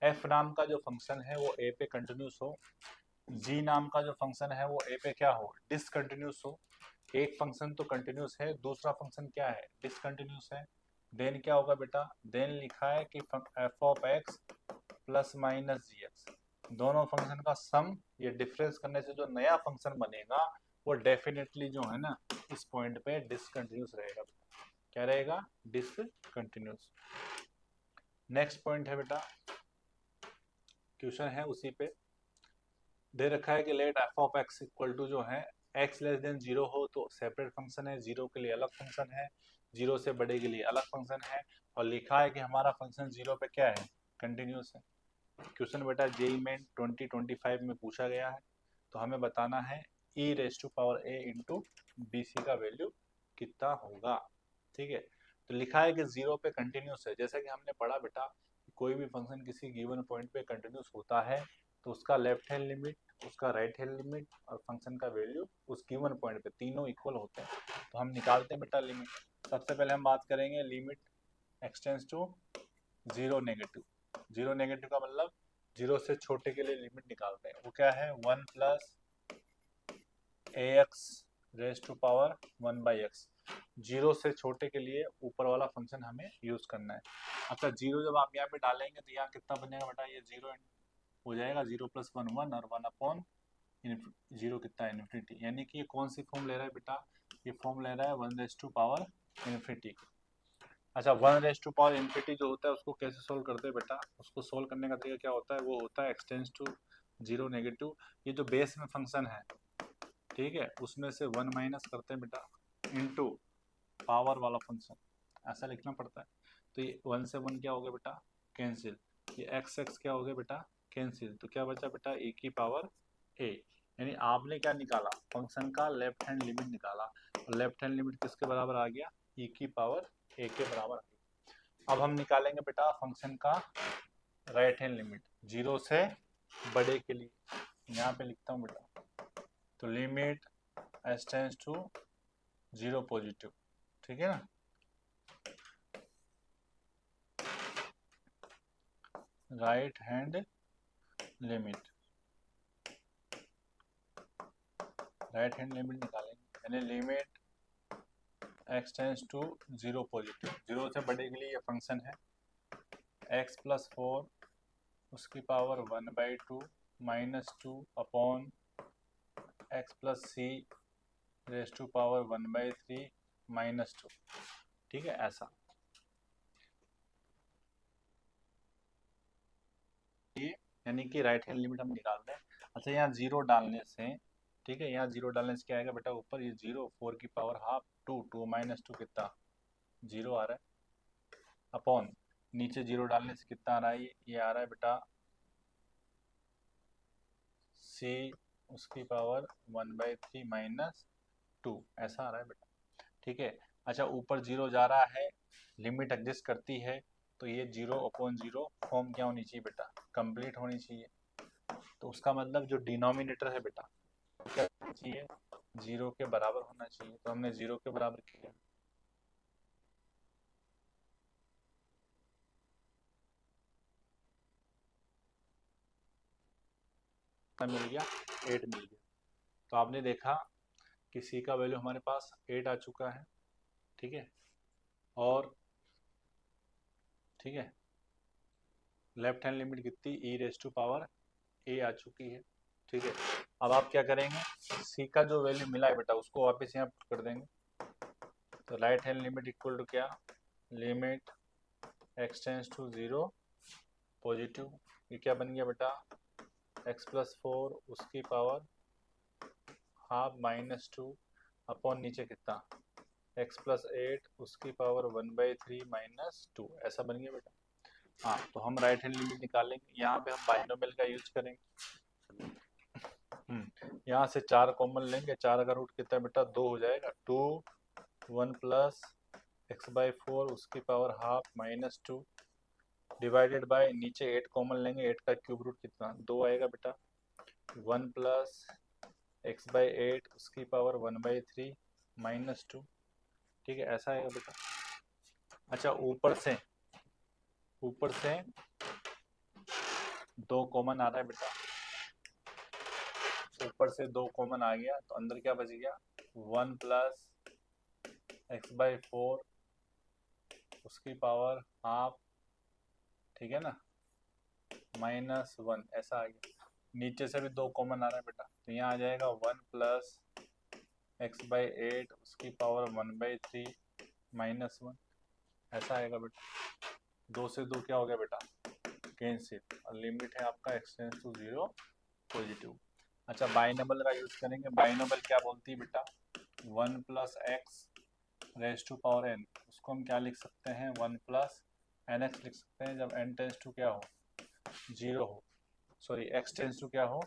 f नाम का जो फंक्शन है वो ए पे कंटिन्यूस हो, जी नाम का जो फंक्शन है वो ए पे क्या हो, डिसकंटिन्यूस हो। एक फंक्शन तो कंटिन्यूस है, दूसरा फंक्शन क्या है, डिसकंटिन्यूस है, देन क्या होगा बेटा, देन लिखा है कि f of x plus minus g x, दोनों फंक्शन का सम ये डिफरेंस करने से जो नया फंक्शन बनेगा वो डेफिनेटली जो है ना इस पॉइंट पे डिसकंटिन्यूस रहेगा। क्या रहेगा, डिसकंटिन्यूस। नेक्स्ट पॉइंट है बेटा, क्वेश्चन है उसी पे, दे रखा है कि let f of x equal to जो है एक्स लेस देन जीरो हो तो सेपरेट फंक्शन है, जीरो के लिए अलग फंक्शन है, जीरो से बड़े के लिए अलग फंक्शन है, और लिखा है कि हमारा फंक्शन जीरो पे क्या है, कंटिन्यूस है। क्वेश्चन बेटा जेईई मेन 2025 में पूछा गया है, तो हमें बताना है e raise to power a into B C का वैल्यू कितना होगा, ठीक है। तो लिखा है कि जीरो पे कंटिन्यूस है, जैसा कि हमने पढ़ा बेटा कोई भी फंक्शन किसी गिवन पॉइंट पे कंटिन्यूस होता है तो उसका लेफ्ट हैंड लिमिट, उसका राइट हैंड लिमिट और फंक्शन का वैल्यू उस गिवन पॉइंट पे तीनों इक्वल होते हैं, तो हम निकालते हैं बेटा लिमिट। सबसे पहले हम बात करेंगे limit x tends to zero negative, zero negative का मतलब जीरो से छोटे के लिए लिमिट निकालते हैं, वो क्या है 1 plus a x raise to power 1 by x, zero से छोटे के लिए ऊपर वाला फंक्शन हमें यूज करना है। अच्छा जीरो जब आप यहाँ पे डालेंगे तो यहाँ कितना बनेगा बेटा, ये जीरो हो जाएगा, जीरो प्लस वन वन और वन अपॉन जीरो कितना है इन्फिनिटी, यानी कि ये कौन सी फॉर्म ले रहा है बेटा, ये फॉर्म ले रहा है 1 रेज टू पावर इन्फिनिटी। अच्छा 1 रेज टू पावर इन्फिनिटी जो होता है उसको कैसे सोल्व करते हैं बेटा, उसको सोल्व करने का तरीका क्या होता है, वो होता है एक्सटेंड्स टू जीरो नेगेटिव, ये जो बेस में फंक्शन है, ठीक है, उसमें से 1 माइनस करते हैं बेटा इनटू पावर वाला फंक्शन, ऐसा लिखना पड़ता है। तो ये 1 से 1 क्या हो गया बेटा, कैंसिल, ये एक्स एक्स क्या हो गया बेटा, कैंसिल, तो क्या बचा बेटा ए की पावर ए, यानी आपने क्या निकाला, फंक्शन का लेफ्ट हैंड लिमिट निकाला, और लेफ्ट हैंड लिमिट किसके बराबर आ गया, e की पावर a के बराबर आ गया। अब हम निकालेंगे बेटा फंक्शन का राइट हैंड लिमिट जीरो से बड़े के लिए, यहाँ पे लिखता हूँ बेटा, तो limit S tends to zero positive, ठीक है ना, right hand limit, right hand limit निकालेंगे, यानी limit x tends to 0 positive, 0 से बड़े के लिए ये फंक्शन है x प्लस 4 उसकी power 1/2 -2 upon x plus C raise to power 1/3 -2, ठीक है ऐसा। ये यानी कि राइट हैंड लिमिट हम निकाल दें। अच्छा यहाँ जीरो डालने से, ठीक है, यहाँ जीरो डालने से क्या आएगा बेटा, ऊपर ये 0 4 की पावर हाफ 2 2 -2 कितना 0 आ रहा है, अपॉन नीचे जीरो डालने से कितना आ रहा है, ये आ रहा है बेटा c उसकी पावर 1/3 -2 ऐसा आ रहा है बेटा, ठीक है। अच्छा ऊपर जीरो जा रहा है, लिमिट एग्जिस्ट करती है, तो ये 0/0 फॉर्म क्या होनी चाहिए बेटा, कंप्लीट होनी चाहिए। तो उसका मतलब जो डिनोमिनेटर है बेटा क्या होना चाहिए, 0 के बराबर होना चाहिए। तो हमने 0 के बराबर किया, मिल गया 8 मिल गया। तो आपने देखा कि c का वैल्यू हमारे पास 8 आ चुका है, ठीक है। और ठीक है, लेफ्ट हैंड लिमिट कितनी e आ चुकी है, ठीक है। अब आप क्या करेंगे, c का जो वैल्यू मिला है बेटा उसको वापस यहाँ पुट कर देंगे। तो right hand limit equal to क्या, limit x tends to 0 positive, ये क्या बन गया बेटा x प्लस 4 उसकी पावर हाफ -2 अपॉन नीचे कितना x प्लस 8 उसकी पावर 1/3 -2 ऐसा बन गया बेटा। हाँ तो हम राइट हैंड लिमिट निकालेंगे, यहाँ पे हम बाइनोमियल का यूज करेंगे। यहाँ से 4 कॉमन लेंगे, 4 का रूट कितना है बेटा 2 हो जाएगा, 2 1 प्लस x/4 उसकी पावर हाफ -2 डिवाइडेड बाय नीचे 8 कॉमन लेंगे, 8 का क्यूब रूट कितना 2 आएगा बेटा, 1 प्लस x/8 उसकी पावर 1/3 -2, ठीक है ऐसा आएगा बेटा। अच्छा ऊपर से 2 कॉमन आ रहा है बेटा, ऊपर से 2 कॉमन आ गया तो अंदर क्या बच गया 1 प्लस x/4 उसकी पावर हाफ, ठीक है ना, -1 ऐसा आ गया। नीचे से भी 2 कॉमन आ रहा है बेटा, तो यहाँ आ जाएगा 1 प्लस x/8 उसकी पावर 1/3 -1 ऐसा आएगा बेटा। 2 से 2 क्या हो गया बेटा कैंसिल, और लिमिट है आपका x टेंस टू 0 पॉजिटिव। अच्छा बाइनोमियल का यूज करेंगे, बाइनोमियल क्या बोलती है बेटा 1 plus X raise to power n, उसको हम क्या लिख सकते हैं 1 प्लस nx लिख सकते हैं, जब n टेंस टू क्या हो 0 हो, सॉरी x टेंस टू क्या हो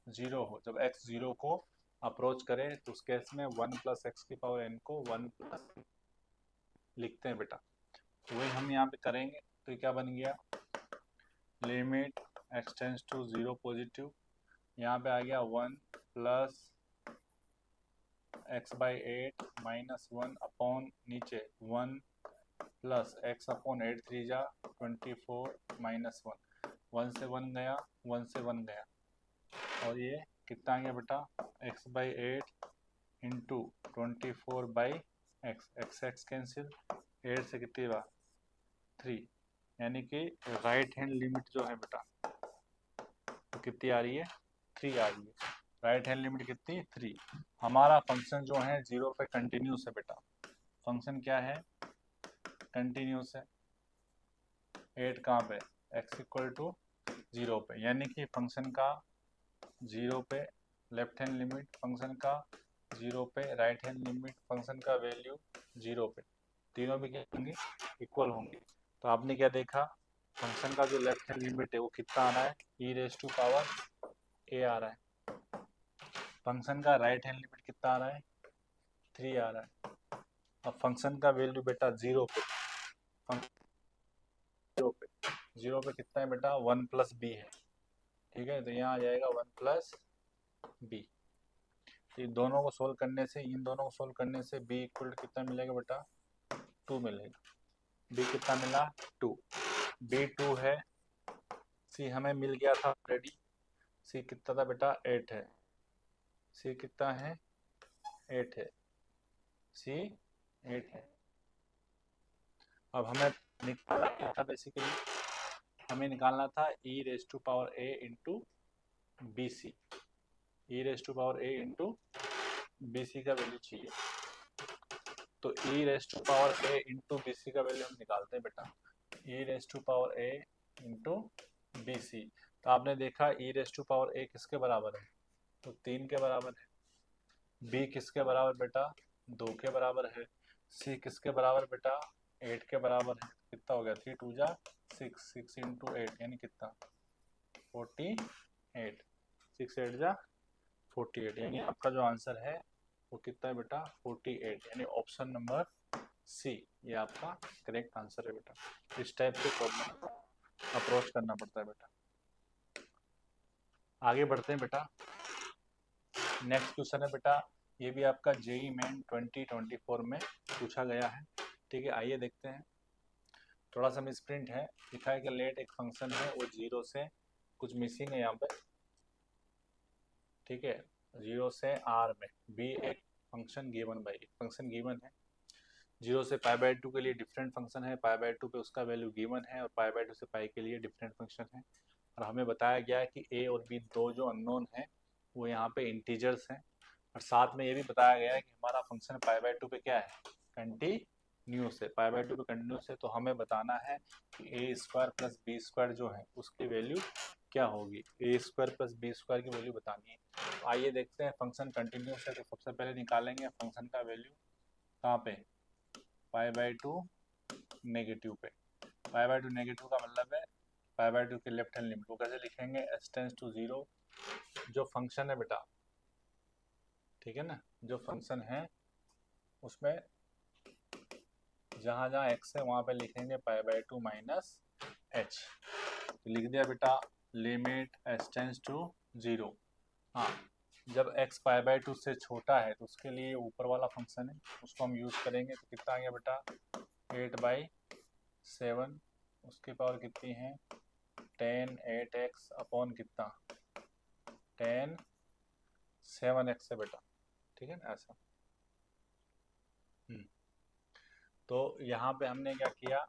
0 हो, जब x 0 को अप्रोच करे तो उस केस में 1 प्लस एक्स की पावर n को 1 प्लस लिखते हैं बेटा। तो वही हम यहाँ पे करेंगे, तो ये क्या बन गया limit x tends to 0 positive, यहाँ पे आ गया 1 प्लस x/8 -1 अपॉन नीचे 1 प्लस x अपॉन 8 3 जा 24 -1, 1 से 1 गया 1 से 1 गया, और ये कितना आ गया बेटा x/8 into 24/x, x cancel, 8 से कितनी बार 3, यानी कि राइट हैंड लिमिट जो है बेटा तो कितनी आ रही है 3 आ रही है। राइट हैंड लिमिट कितनी 3। हमारा फंक्शन जो है 0 पे कंटिन्यूस है बेटा, फंक्शन क्या है कंटिन्यूस है, 8 कहाँ पे x इक्वल टू 0 पे, यानी कि फंक्शन का 0 पे लेफ्ट हैंड लिमिट, फंक्शन का 0 पे राइट हैंड लिमिट, फंक्शन का वैल्यू 0 पे, तीनों भी क्या होंगे इक्वल होंगे। तो आपने क्या देखा फंक्शन का जो लेफ्ट हैंड लिमिट है वो कितना आ रहा है e raise to power a आ रहा है, फंक्शन का राइट हैंड लिमिट कितना आ रहा है 3 आ रहा है। अब फंक्शन का वैल्यू बेटा 0 पे, 0 पे कितना है बेटा 1 प्लस बी है, ठीक है, तो यहाँ आ जाएगा 1 प्लस बी। इन दोनों को सोल्व करने से, इन दोनों को सोल्व करने से बी इक्वल कितना मिलेगा बेटा 2 मिलेगा, बी कितना मिला 2, बी 2 है, सी हमें मिल गया था ऑलरेडी, सी कितना था बेटा 8 है, सी कितना है 8 है, सी 8 है। अब हमें निकालना क्या था, बेसिकली हमें निकालना था e raise to power a into B C. E raise to power a into B C का वैल्यू चाहिए। तो e raise to power a into B C का वैल्यू हम निकालते हैं बेटा, e raise to power a into B C. तो आपने देखा e raise to power a किसके बराबर है, तो 3 के बराबर है। b किसके बराबर बेटा, 2 के बराबर है। c किसके बराबर बेटा, 8 के बराबर है। कितना हो गया, 3 2 जा 6, 6 इंटू 8 यानी कितना, 48। 6 8 जा 48, यानी आपका जो आंसर है वो कितना है बेटा, 48, यानी ऑप्शन नंबर सी ये आपका करेक्ट आंसर है बेटा। इस टाइप के प्रॉब्लम अप्रोच करना पड़ता है बेटा। आगे बढ़ते हैं बेटा। नेक्स्ट क्वेश्चन है बेटा, ये भी आपका जेई मेन 2024 में पूछा गया है। ठीक है, आइए देखते हैं। थोड़ा सा मिसप्रिंट है, लिखा है कि लेट एक फंक्शन है वो 0 से, कुछ मिसिंग है यहाँ पे। ठीक है, 0 से r में बी एक फंक्शन गिवन बाई, एक फंक्शन गिवन है। 0 से π/2 के लिए डिफरेंट फंक्शन है, π/2 पे उसका वैल्यू गिवन है, और π/2 से पाई के लिए डिफरेंट फंक्शन है। और हमें बताया गया है कि a और b दो जो अननोन है वो यहाँ पे इंटीजर्स हैं। और साथ में ये भी बताया गया है कि हमारा फंक्शन π/2 पे क्या है, कंटिन्यूस है। π/2 पे कंटिन्यूस है, तो हमें बताना है कि a square plus B square जो है उसकी वैल्यू क्या होगी। a square plus B square की वैल्यू बतानी है। तो आइए देखते हैं, फंक्शन कंटिन्यूस है तो सबसे पहले निकालेंगे फंक्शन का वैल्यू कहाँ पे, π/2 नेगेटिव पे। π/2 नेगेटिव का मतलब है π/2 के लेफ्ट हैंड लिमिट को कैसे लिखेंगे, s टेंस टू 0। जो फंक्शन है बेटा, ठीक है ना, जो फंक्शन है उसमें जहाँ जहाँ x है वहाँ पे लिखेंगे π/2 माइनस h। तो लिख दिया बेटा, लिमिट s टेंस टू 0। हाँ, जब x π/2 से छोटा है तो उसके लिए ऊपर वाला फंक्शन है उसको हम यूज करेंगे। तो कितना आ गया बेटा, 8/7, उसकी पावर कितनी है 10, 8x अपॉन कितना 10 7x है बेटा। ठीक है ना, ऐसा। तो यहाँ पे हमने क्या किया,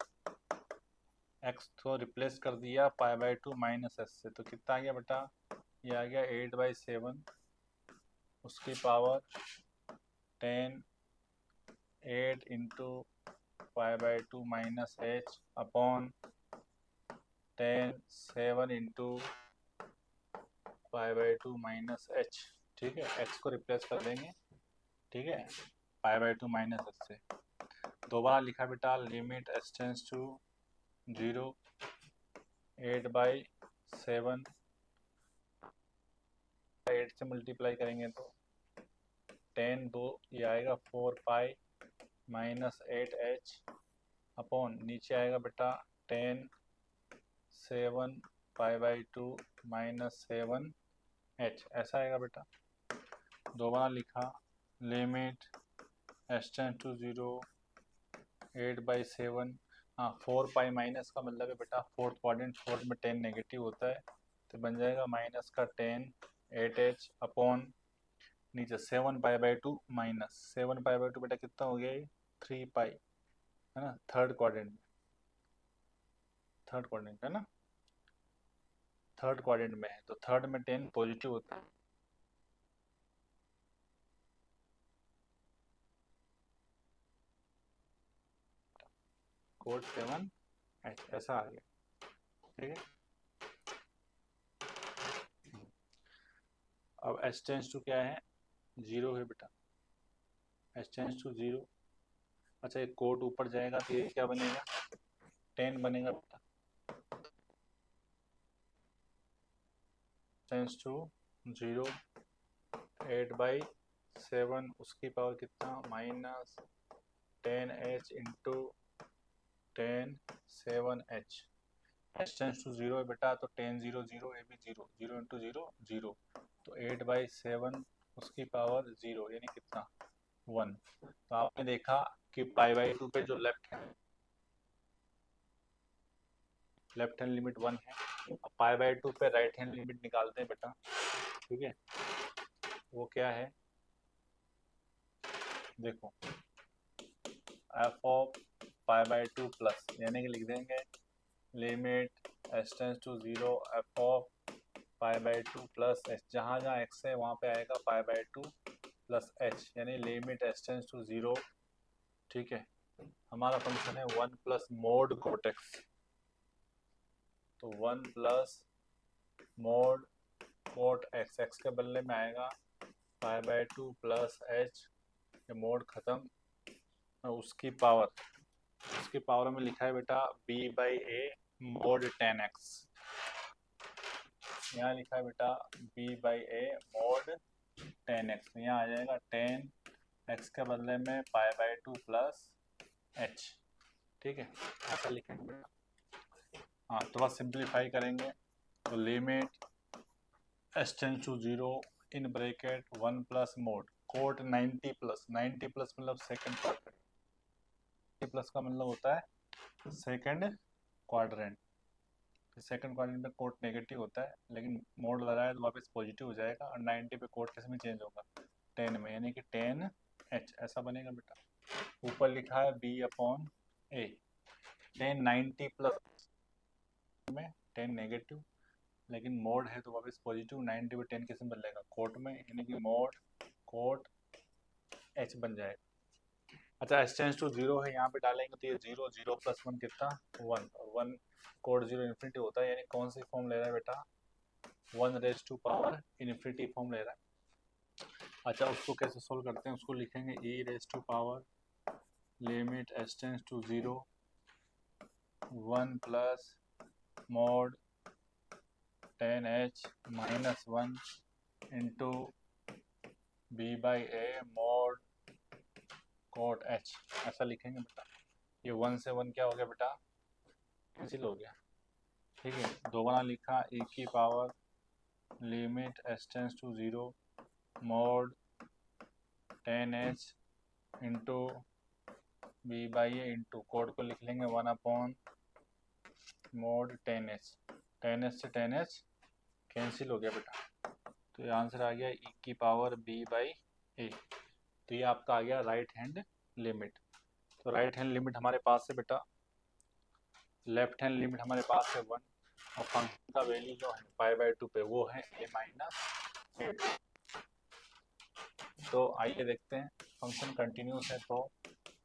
x को रिप्लेस कर दिया π/2 माइनस s से। तो कितना आ गया बेटा, ये आ गया 8/7, उसकी power 10 8 into π/2 minus h upon 10 7 into π/2 minus h। ठीक है, x को रिप्लेस कर देंगे, ठीक है, π/2 माइनस h से। दोबारा लिखा बेटा, लिमिट s टेंस टू 0, 8/7, 8 से मल्टीप्लाई करेंगे तो 10 2 ये आएगा 4 माइनस 8h अपॉन नीचे आएगा बेटा 10 7 π/2 माइनस 7h, ऐसा आएगा बेटा। दोबारा लिखा, लिमिट s टेंस टू 0, 8/7। हाँ, 4 माइनस का मतलब है बेटा फोर्थ क्वाड्रेंट, फोर्थ में 10 नेगेटिव होता है तो बन जाएगा माइनस का 10 8h अपॉन नीचे 7 π/2 माइनस 7 π/2 बेटा कितना हो गया, 3 है ना, थर्ड क्वाड्रेंट में, थर्ड क्वाड्रेंट है ना, थर्ड क्वाड्रेंट में है तो थर्ड में 10 पॉजिटिव होता है। कोड 7h ऐसा आ गया। ठीक है, अब s टेंस टू क्या है, 0 है बेटा, s टेंस टू 0। अच्छा, एक कोड ऊपर जाएगा तो ये क्या बनेगा, 10 बनेगा बेटा, टेंस टू 0, 8/7, उसकी पावर कितना minus 10h into 10 7h। h tends to 0 है बेटा, तो 10 0 0 ये भी 0, 0 इंटू 0 0, तो 8/7 उसकी पावर 0 यानी कितना 1। तो आपने देखा कि π/2 पे जो लेफ्ट हैंड लिमिट 1 है। अब π/2 पे राइट हैंड लिमिट निकालते हैं बेटा। ठीक है, वो क्या है देखो, f of pi by two plus, यानी कि लिख देंगे limit H tends to zero f of pi by two plus h, जहाँ जहाँ एक्स है वहाँ पे आएगा pi by two plus H, यानी limit H tends to zero. ठीक है, हमारा फंक्शन है one plus mod cot x, तो one plus mod cot x, x के बदले में आएगा pi by two plus H, ये मोड खत्म, उसकी पावर में लिखा है बेटा B by A mod ten X, यहाँ लिखा है बेटा B by A mod ten X, यहाँ आ जाएगा टेन एक्स के बदले में pi by two plus H. ठीक है, ऐसा लिखेंगे बेटा। हाँ, तो बस सिंप्लीफाई करेंगे तो limit H tends to zero in bracket one plus mod cot 90 plus, 90 plus मतलब सेकंड क्वाड्रेंट, प्लस का मतलब होता है सेकंड क्वाड्रेंट, सेकंड क्वाड्रेंट में कोट नेगेटिव होता है, लेकिन मोड लगाए तो वापस पॉजिटिव हो जाएगा, और 90 पे कोट किस में चेंज होगा 10 में, यानी कि 10 एच ऐसा बनेगा बेटा। ऊपर लिखा है बी अपॉन ए, 10 90 प्लस में 10 नेगेटिव, लेकिन मोड है तो वापस पॉजिटिव, 90 पे 10 किस में बदलेगा कोट में, यानी कि मोड कोट एच बन जाएगा। अच्छा, एच टेंस टू जीरो है, यहाँ पे डालेंगे तो ये जीरो, जीरो प्लस वन कितना वन, और वन कोड जीरो इन्फिनिटी होता है, यानी कौन सी फॉर्म ले रहा है बेटा one raise to power infinity form ले रहा है। अच्छा, उसको कैसे सोल्व करते हैं, उसको लिखेंगे e raise to power limit H tends to zero one plus mod ten h minus one into B by A mod cot h, ऐसा लिखेंगे बेटा। ये वन से वन क्या हो गया बेटा कैंसिल हो गया। ठीक है, दोगुना लिखा e की power limit H tends to zero mod ten H into B by A into cot को लिख लेंगे one upon mod ten H से टेन एच कैंसिल हो गया बेटा, तो ये आंसर आ गया e की पावर b बाई ए। तो ये आपका आ गया राइट हैंड लिमिट। तो राइट हैंड लिमिट हमारे पास है बेटा, लेफ्ट हैंड लिमिट हमारे पास है वन, और फंक्शन का वैल्यू जो है पाई बाई टू पे वो है ए माइनस एट। तो आइए देखते हैं, फंक्शन कंटिन्यूस है तो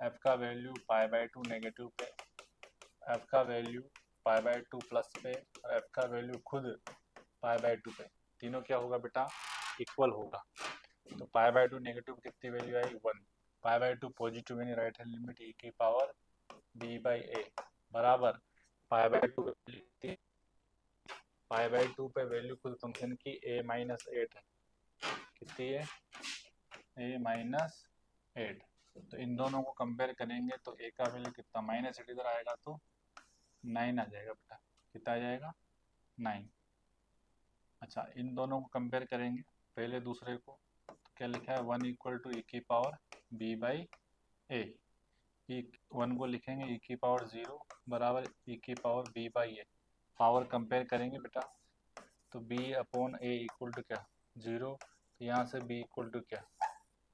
एफ का value pi by to negative पे, एफ का value pi by two plus पे, और एफ का वैल्यू खुद पाई बाई टू पे, तीनों क्या होगा बेटा इक्वल होगा। तो पाई बाई टू नेगेटिव कितनी value I one, pi by to positive यानी राइट हैंड लिमिट e की पावर b बाई ए बराबर पाई by to, pi by to पे वैल्यू खुद फंक्शन की a माइनस एट है, कितनी है a माइनस एट। तो इन दोनों को कंपेयर करेंगे तो a का वैल्यू कितना माइनस एट इधर आएगा तो 9 आ जाएगा बेटा, कितना आ जाएगा 9। अच्छा, इन दोनों को कंपेयर करेंगे पहले दूसरे को, तो क्या लिखा है वन इक्वल टू e की power b by A, one को लिखेंगे e की पावर जीरो बराबर e की power b by A, power compare करेंगे बेटा तो b upon A equal to क्या जीरो, तो यहाँ से b इक्वल टू क्या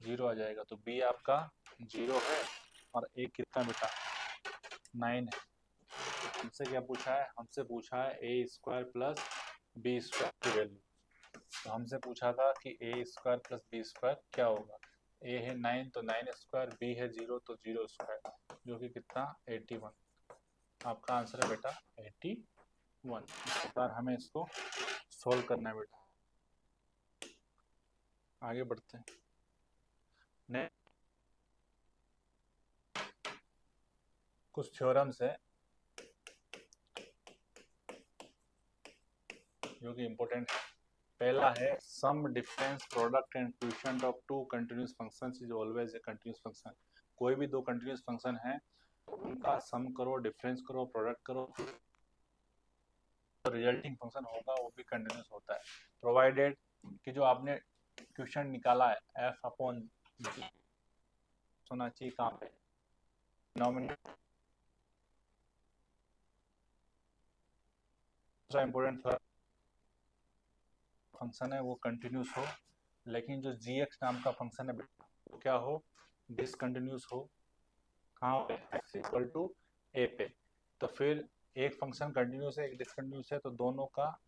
जीरो आ जाएगा, तो b आपका जीरो है और a कितना बेटा 9 है। हमसे क्या पूछा है, हमसे पूछा है ए स्क्वायर प्लस बी स्क्वायर की वैल्यू, तो हमसे पूछा था कि ए स्क्वायर प्लस बी स्क्वायर क्या होगा, ए है 9 तो 9 स्क्वायर, बी है जीरो तो जीरो स्क्वायर, जो कि कितना 81। आपका आंसर है बेटा 81। इस बार हमें इसको सोल्व करना है बेटा, आगे बढ़ते हैं। कुछ थ्योरम्स है जो कि इम्पोर्टेंट है। पहला है sum difference product and quotient of two continuous functions is always a continuous function. कोई भी दो कंटिन्यूअस फंक्शन है उनका सम करो, डिफरेंस करो, प्रोडक्ट करो, तो रिजल्टिंग फंक्शन होगा वो भी कंटिन्यूअस होता है, प्रोवाइडेड कि जो आपने क्वेश्चन निकाला है एफ अपॉन जी होना चाहिए कहाँ पे डिनोमिनेटर। दूसरा इम्पोर्टेंट फंक्शन है वो कंटिन्यूस हो, लेकिन जो जी एक्स नाम का फंक्शन है वो क्या हो डिसकंटिन्यूस हो, कहाँ पे, x इक्वल टू ए पे। तो फिर एक फंक्शन कंटिन्यूस है एक डिसकंटिन्यूस है, तो दोनों का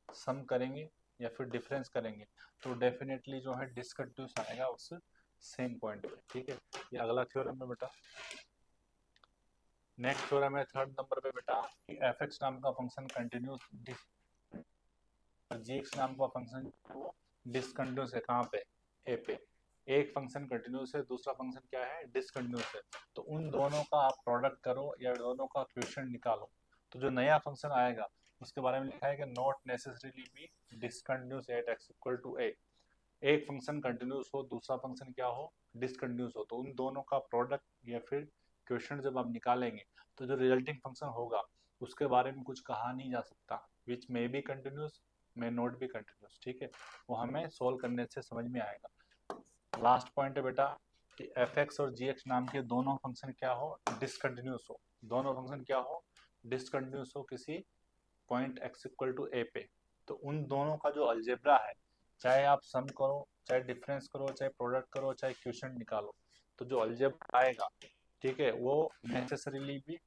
सम करेंगे या फिर डिफरेंस करेंगे तो डेफिनेटली जो है डिसकंटिन्यूस आएगा उस सेम पॉइंट पे। ठीक है, ये अगला थ्योरम है बेटा। नेक्स्ट थ्योरम है थर्ड नंबर पे बेटा कि एफ एक्स नाम का फंक्शन कंटिन्यूस, जी एक्स नाम का फंक्शन डिसकंटिन्यूस है कहाँ पे, ए पे। एक फंक्शन कंटिन्यूस है दूसरा फंक्शन क्या है, डिसकंटिन्यूस है। तो उन दोनों का आप प्रोडक्ट करो या दोनों का क्वेश्चन निकालो, तो जो नया फंक्शन आएगा उसके बारे में लिखा है कि not necessarily be discontinuous at x equal to a. एक फंक्शन कंटिन्यूस हो दूसरा फंक्शन क्या हो, डिसकंटिन्यूस हो, तो उन दोनों का प्रोडक्ट या फिर क्वेश्चन जब आप निकालेंगे तो जो रिजल्टिंग फंक्शन होगा उसके बारे में कुछ कहा नहीं जा सकता, which may be continuous may not be continuous. ठीक है, वो हमें सोल्व करने से समझ में आएगा। लास्ट पॉइंट है बेटा कि एफ एक्स और जी एक्स नाम के दोनों फंक्शन क्या हो, डिसकंटिन्यूस हो। दोनों फंक्शन क्या हो, डिसकंटिन्यूस हो किसी पॉइंट एक्स इक्वल टू ए पे। तो उन दोनों का जो अलजेब्रा है, चाहे आप सम करो चाहे डिफरेंस करो चाहे प्रोडक्ट करो चाहे क्वेश्चन निकालो, तो जो अलजेब्रा आएगा ठीक है वो नेसेसरीली भी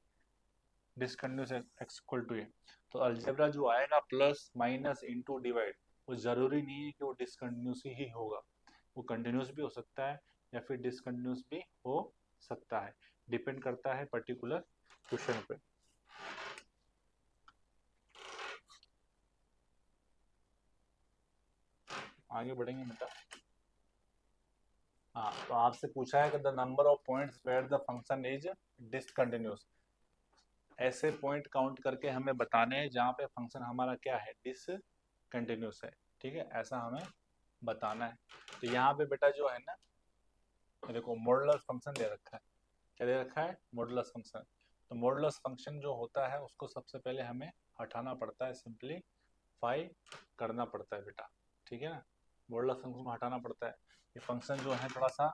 डिसकंटिन्यूस एक्स इक्वल टू ए। तो अलजेब्रा जो आएगा प्लस माइनस इनटू डिवाइड, वो जरूरी नहीं है कि वो डिसकंटिन्यूस ही होगा, वो कंटिन्यूस भी हो सकता है या फिर डिसकंटिन्यूस भी हो सकता है, डिपेंड करता है पर्टिकुलर क्वेश्चन पे। आगे बढ़ेंगे बेटा। हाँ, तो आपसे पूछा है कि the number of points where the function is discontinuous. ऐसे पॉइंट काउंट करके हमें बताने हैं जहाँ पे फंक्शन हमारा क्या है, डिसकंटिन्यूस है। ठीक है, ऐसा हमें बताना है। तो यहाँ पे बेटा जो है ना, देखो मॉडुलस फंक्शन दे रखा है। क्या दे रखा है, मॉडुलस फंक्शन। तो मॉडुलस फंक्शन जो होता है उसको सबसे पहले हमें हटाना पड़ता है, सिंपलीफाई करना पड़ता है बेटा। ठीक है ना, मॉडुलस फंक्शन को हटाना पड़ता है। ये फंक्शन जो है थोड़ा सा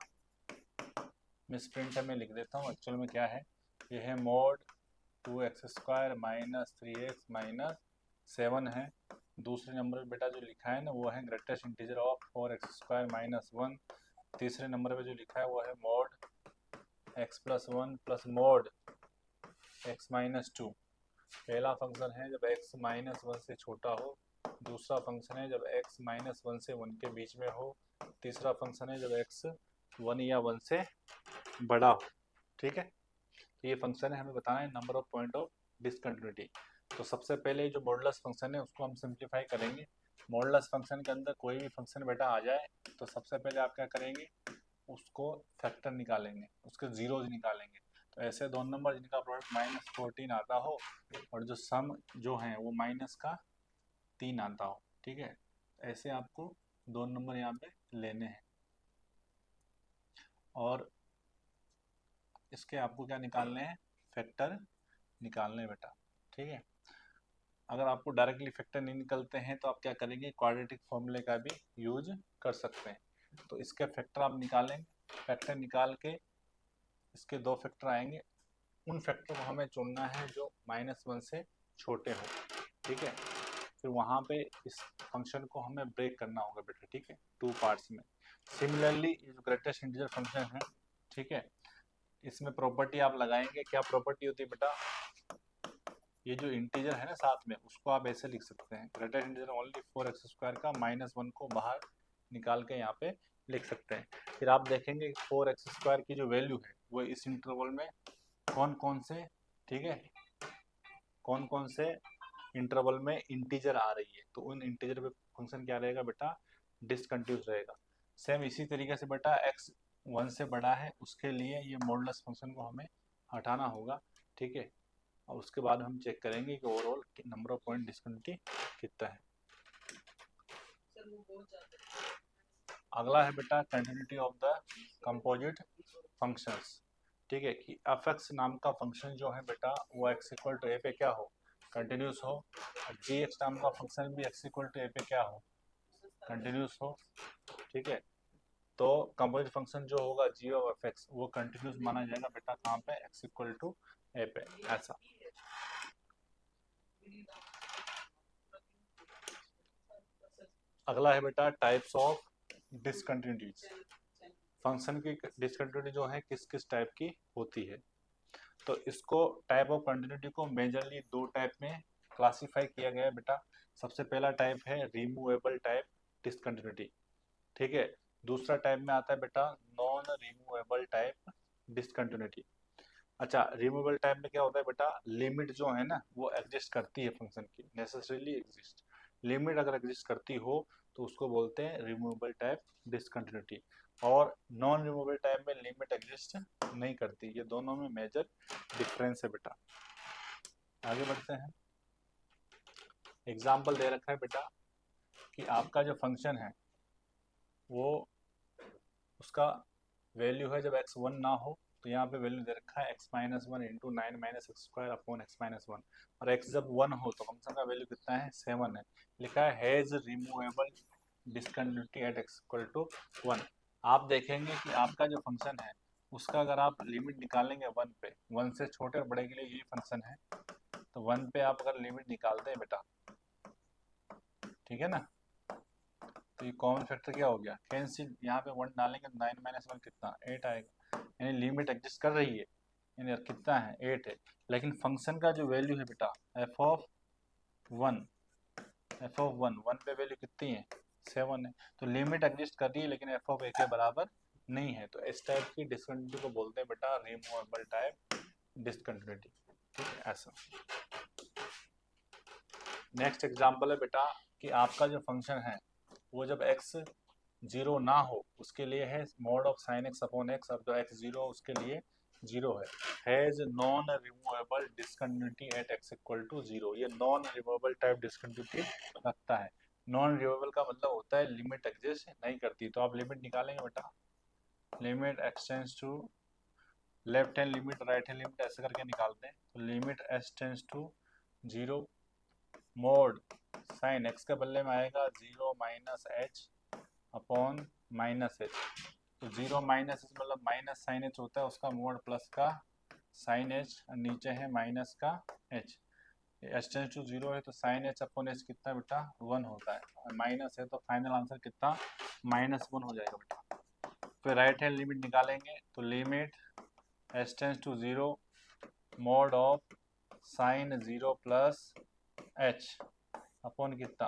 मिसप्रिंट है, मैं लिख देता हूँ एक्चुअल में क्या है। ये है mod 2x² minus 3x minus 7 है। दूसरे नंबर पे बेटा जो लिखा है ना वो है greatest integer of 4x² minus 1। तीसरे नंबर पे जो लिखा है वो है mod x plus 1 plus mod x minus 2। पहला फंक्शन है जब x माइनस 1 से छोटा हो, दूसरा फंक्शन है जब x माइनस 1 से 1 के बीच में हो, तीसरा फंक्शन है जब x 1 या 1 से बड़ा हो। ठीक है, तो ये फंक्शन है, हमें बताना है number of point of discontinuity. तो सबसे पहले जो मॉडुलस फंक्शन है उसको हम सिंप्लीफाई करेंगे। मॉडुलस फंक्शन के अंदर कोई भी फंक्शन बेटा आ जाए तो सबसे पहले आप क्या करेंगे, उसको फैक्टर निकालेंगे, उसके जीरोज निकालेंगे। तो ऐसे दो नंबर जिनका प्रोडक्ट -14 आता हो और जो सम जो है वो माइनस का 3 आता हो। ठीक है, ऐसे आपको दो नंबर यहाँ पे लेने हैं और इसके आपको क्या निकालने हैं, फैक्टर निकालने हैं बेटा। ठीक है, अगर आपको डायरेक्टली फैक्टर नहीं निकलते हैं तो आप क्या करेंगे, क्वाड्रेटिक फॉर्मूले का भी यूज कर सकते हैं। तो इसके फैक्टर आप निकालेंगे, फैक्टर निकाल के इसके दो फैक्टर आएंगे, उन फैक्टर को हमें चुनना है जो -1 से छोटे हो। ठीक है, फिर वहाँ पे इस फंक्शन को हमें ब्रेक करना होगा बेटा। ठीक है, 2 पार्ट्स में। सिमिलरली ये जो ग्रेटेस्ट इंटीजर फंक्शन है, ठीक है, इसमें प्रॉपर्टी आप लगाएंगे। क्या प्रॉपर्टी होती है बेटा, ये जो इंटीजर है ना साथ में उसको आप ऐसे लिख सकते हैं, ग्रेटेस्ट इंटीजर ओनली 4x² का -1 को बाहर निकाल के यहाँ पे लिख सकते हैं। फिर आप देखेंगे 4x² की जो वैल्यू है वो इस इंटरवल में कौन कौन से, ठीक है, कौन कौन से इंटरवल में इंटीजर आ रही है, तो उन इंटीजर पे फंक्शन क्या रहेगा बेटा, डिसकंटिन्यूस रहेगा। सेम इसी तरीके से बेटा x 1 से बड़ा है उसके लिए ये मॉडुलस फंक्शन को हमें हटाना होगा। ठीक है, और उसके बाद हम चेक करेंगे कि overall number of point discontinuity कितना है। अगला है बेटा continuity of the composite functions. ठीक है, कि एफ एक्स नाम का फंक्शन जो है बेटा वो x इक्वल टू ए पे क्या हो, कंटिन्यूस हो, और जी एक्स नाम का फंक्शन भी x इक्वल टू ए पे क्या हो, कंटिन्यूस हो। ठीक है, तो कंपोजिट फंक्शन जो होगा जी ऑफ एफ एक्स वो कंटिन्यूस माना जाएगा बेटा कहाँ पे, x इक्वल टू ए पे। ऐसा अगला है बेटा टाइप्स ऑफ डिसकंटिन्यूटीज। फंक्शन की डिसकंटिन्यूटी जो है किस किस टाइप की होती है। तो इसको टाइप ऑफ कंटिन्यूटी को मेजरली दो टाइप में क्लासिफाई किया गया है बेटा। सबसे पहला टाइप है रिमूवेबल टाइप डिसकंटिन्यूटी, ठीक है। दूसरा टाइप में आता है बेटा नॉन रिमूवेबल टाइप डिसकंटिन्यूटी। अच्छा, रिमूवेबल टाइप में क्या होता है बेटा, लिमिट जो है ना वो एग्जिस्ट करती है फंक्शन की, नेसेसरीली एग्जिस्ट। लिमिट अगर एग्जिस्ट करती हो तो उसको बोलते हैं रिमूवेबल टाइप डिसकंटिन्यूटी। और नॉन रिमूवेबल टाइप में लिमिट एग्जिस्ट नहीं करती। ये दोनों में मेजर डिफरेंस है बेटा। आगे बढ़ते हैं। एग्जाम्पल दे रखा है बेटा कि आपका जो फंक्शन है वो उसका वैल्यू है जब x 1 ना हो, तो यहाँ पे वैल्यू दे रखा है x minus one into nine minus x square upon x minus one, और x जब 1 हो तो फंक्शन का वैल्यू कितना है 7 है। लिखा है has removable discontinuity at x equal to 1। आप देखेंगे कि आपका जो फंक्शन है उसका अगर आप लिमिट निकालेंगे 1 पे, 1 से छोटे और बड़े के लिए यही फंक्शन है, तो 1 पे आप अगर लिमिट निकालते हैं बेटा, ठीक है ना, तो ये कॉमन फैक्टर क्या हो गया, कैंसिल। यहाँ पे 1 डालेंगे 9 माइनस 1 कितना 8 आएगा, यानी लिमिट एग्जिस्ट कर रही है, यानी कितना है 8 है। लेकिन फंक्शन का जो वैल्यू है बेटा F of one, F of one पे वैल्यू कितनी है 7 है, तो लिमिट एग्जिस्ट कर रही है लेकिन एफ ऑफ ए के बराबर नहीं है। तो इस टाइप की डिसकंटिन्यूटी को बोलते हैं बेटा रिमूवेबल टाइप डिसकंटिन्यूटी, ठीक है ऐसा। नेक्स्ट एग्जांपल है बेटा कि आपका जो फंक्शन है वो जब x 0 ना हो उसके लिए है mod of sine X upon X, अब जो x 0 उसके लिए 0 है। Has non removable discontinuity at x equal to 0। ये नॉन रिमूवेबल टाइप डिसकंटिन्यूटी रखता है। नॉन रिमूवेबल का मतलब होता है लिमिट एग्जिस्ट नहीं करती। तो आप लिमिट निकालेंगे बेटा, limit x tends to left hand limit right hand limit ऐसे करके निकालते हैं। तो limit S tends to 0 mod sine X के बदले में आएगा 0 minus H upon minus H. तो 0 माइनस एच मतलब माइनस साइन एच होता है, उसका मोड प्लस का साइन एच, और नीचे है माइनस का एच। एच टेंस टू 0 है तो साइन एच अपॉन एच कितना बेटा 1 होता है, और माइनस है तो फाइनल आंसर कितना -1 हो जाएगा बेटा। फिर राइट हैंड लिमिट निकालेंगे तो limit H tends to 0 mod of sine 0 plus H upon कितना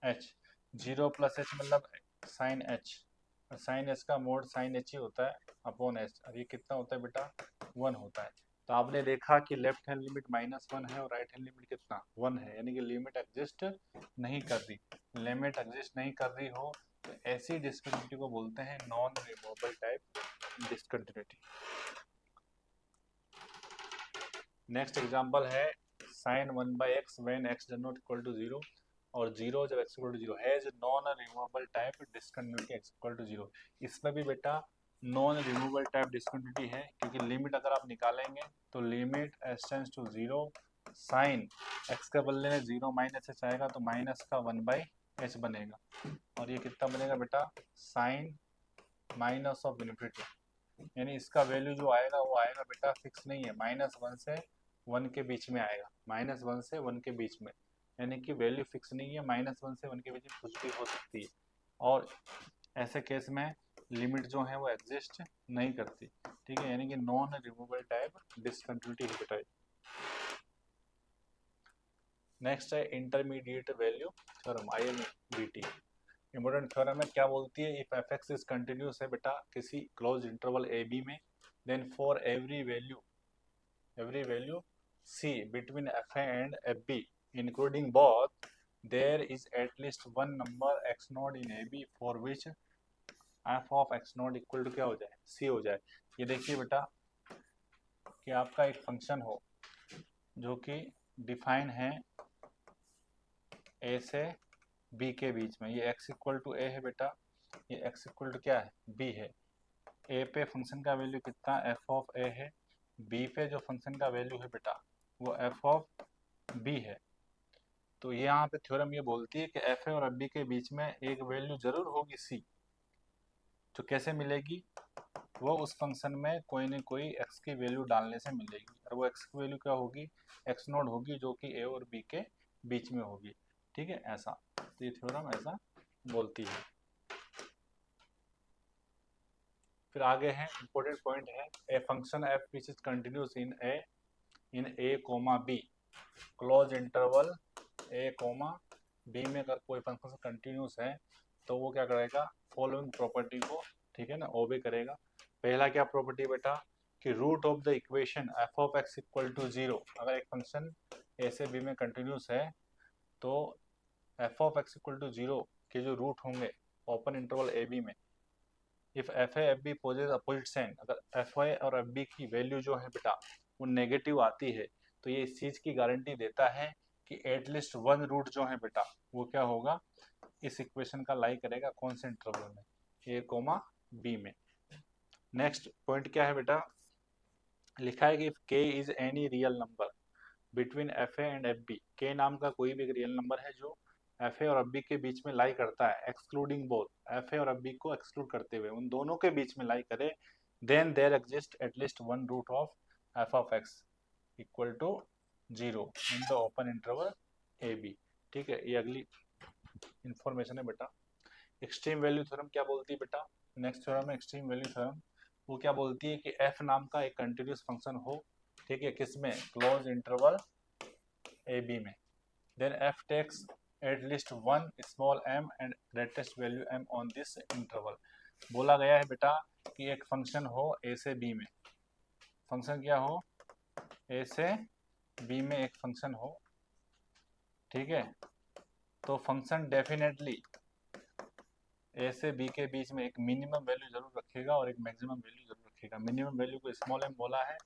एच। 0 प्लस एच मतलब साइन एच, और साइन एच का मोड साइन एच ही होता है अपॉन एच, और ये कितना होता है बेटा 1 होता है। तो आपने देखा कि लेफ्ट हैंड लिमिट -1 है और राइट हैंड लिमिट कितना 1 है, यानी कि लिमिट एग्जिस्ट नहीं कर रही। लिमिट एग्जिस्ट नहीं कर रही हो तो ऐसी डिसकंटिन्यूटी को बोलते हैं non removable type discontinuity. Next example है sine 1/x when x does not equal to 0 और 0 जब x equal to 0 has non removable type discontinuity x equal to 0। इसमें भी बेटा नॉन रिमूवेबल टाइप डिसकंटिन्यूटी है, क्योंकि लिमिट अगर आप निकालेंगे तो limit s tends to 0 sine x के बदले में 0 माइनस एच आएगा तो माइनस का 1/h बनेगा, और ये कितना बनेगा बेटा साइन माइनस ऑफ इन्फिनिटी। यानी इसका वैल्यू जो आएगा वो आएगा बेटा फिक्स नहीं है, -1 से 1 के बीच में आएगा, -1 से 1 के बीच में, यानी कि वैल्यू फिक्स नहीं है, -1 से 1 के बीच में कुछ भी हो सकती है। और ऐसे केस में लिमिट जो है वो एग्जिस्ट नहीं करती, ठीक है, यानी कि नॉन रिमूवेबल टाइप डिसकंटिन्यूटी है बेटा। नेक्स्ट है intermediate value theorem IMVT। Important theorem है, क्या बोलती है, if F x is continuous है बेटा किसी क्लोज इंटरवल ए बी में, then for every value C between F A and F B including both there is at least one number X naught in A B for which F of X naught equal to क्या हो जाए सी हो जाए। ये देखिए बेटा कि आपका एक फंक्शन हो जो कि डिफाइन है ए से बी के बीच में, ये x इक्वल टू ए है बेटा, ये x इक्वल टू क्या है b है। a पे फंक्शन का वैल्यू कितना f ऑफ a है, b पे जो फंक्शन का वैल्यू है बेटा वो f ऑफ b है। तो ये यहाँ पे थ्योरम ये बोलती है कि f a और f b के बीच में एक वैल्यू जरूर होगी c, तो कैसे मिलेगी, वो उस फंक्शन में कोई न कोई x की वैल्यू डालने से मिलेगी, और वो x की वैल्यू क्या होगी x नॉट होगी, जो कि a और b के बीच में होगी, ठीक है ऐसा। तो ये थ्योरम ऐसा बोलती है। फिर आगे है इंपॉर्टेंट पॉइंट है a function F which is continuous in A in A comma B, close interval A comma B में अगर कोई फंक्शन कंटिन्यूस है तो वो क्या करेगा, फॉलोइंग प्रॉपर्टी को, ठीक है ना, ओबे करेगा। पहला क्या प्रॉपर्टी बेटा, कि root of the equation F of x equal to 0, अगर एक फंक्शन ए से बी में कंटिन्यूस है तो F of x equal to 0 के जो रूट होंगे ओपन इंटरवल ए बी में, if F A F B possess opposite sign, अगर एफ ए और एफ बी की वैल्यू जो है बेटा वो नेगेटिव आती है तो ये इस चीज की गारंटी देता है कि एटलीस्ट वन रूट जो है बेटा वो क्या होगा, इस इक्वेशन का लाई करेगा कौन से इंटरवल में, ए कोमा बी में। नेक्स्ट पॉइंट क्या है बेटा, लिखा है कि if K is any real number between F A and F B, के नाम का कोई भी एक रियल नंबर है जो एफ ए और एफ बी के बीच में लाई करता है, एक्सक्लूडिंग बोथ, एफ ए और एफ बी को एक्सक्लूड करते हुए उन दोनों के बीच में लाई करे, then there exist at least one root of F of x equal to 0 in the open interval A B. ठीक है, ये अगली इंफॉर्मेशन है बेटा। एक्सट्रीम वैल्यू थ्योरम क्या बोलती है बेटा, नेक्स्ट थ्योरम है एक्सट्रीम वैल्यू थ्योरम। वो क्या बोलती है कि एफ नाम का एक कंटिन्यूस फंक्शन हो, ठीक है, किसमें, क्लोज इंटरवल ए बी में, then f takes at least one small m and greatest value m on this interval। बोला गया है बेटा कि एक फंक्शन हो a से b में, फंक्शन क्या हो, a से b में एक फंक्शन हो, ठीक है, तो फंक्शन डेफिनेटली a से b के बीच में एक मिनिमम वैल्यू जरूर रखेगा और एक मैक्सिमम वैल्यू जरूर रखेगा। मिनिमम वैल्यू को स्मॉल m बोला है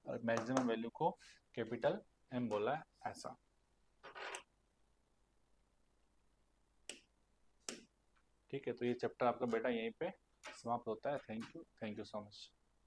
और मैक्सिमम वैल्यू को कैपिटल M बोला है, ऐसा। ठीक है, तो ये चैप्टर आपका बेटा यहीं पे समाप्त होता है। Thank you so much.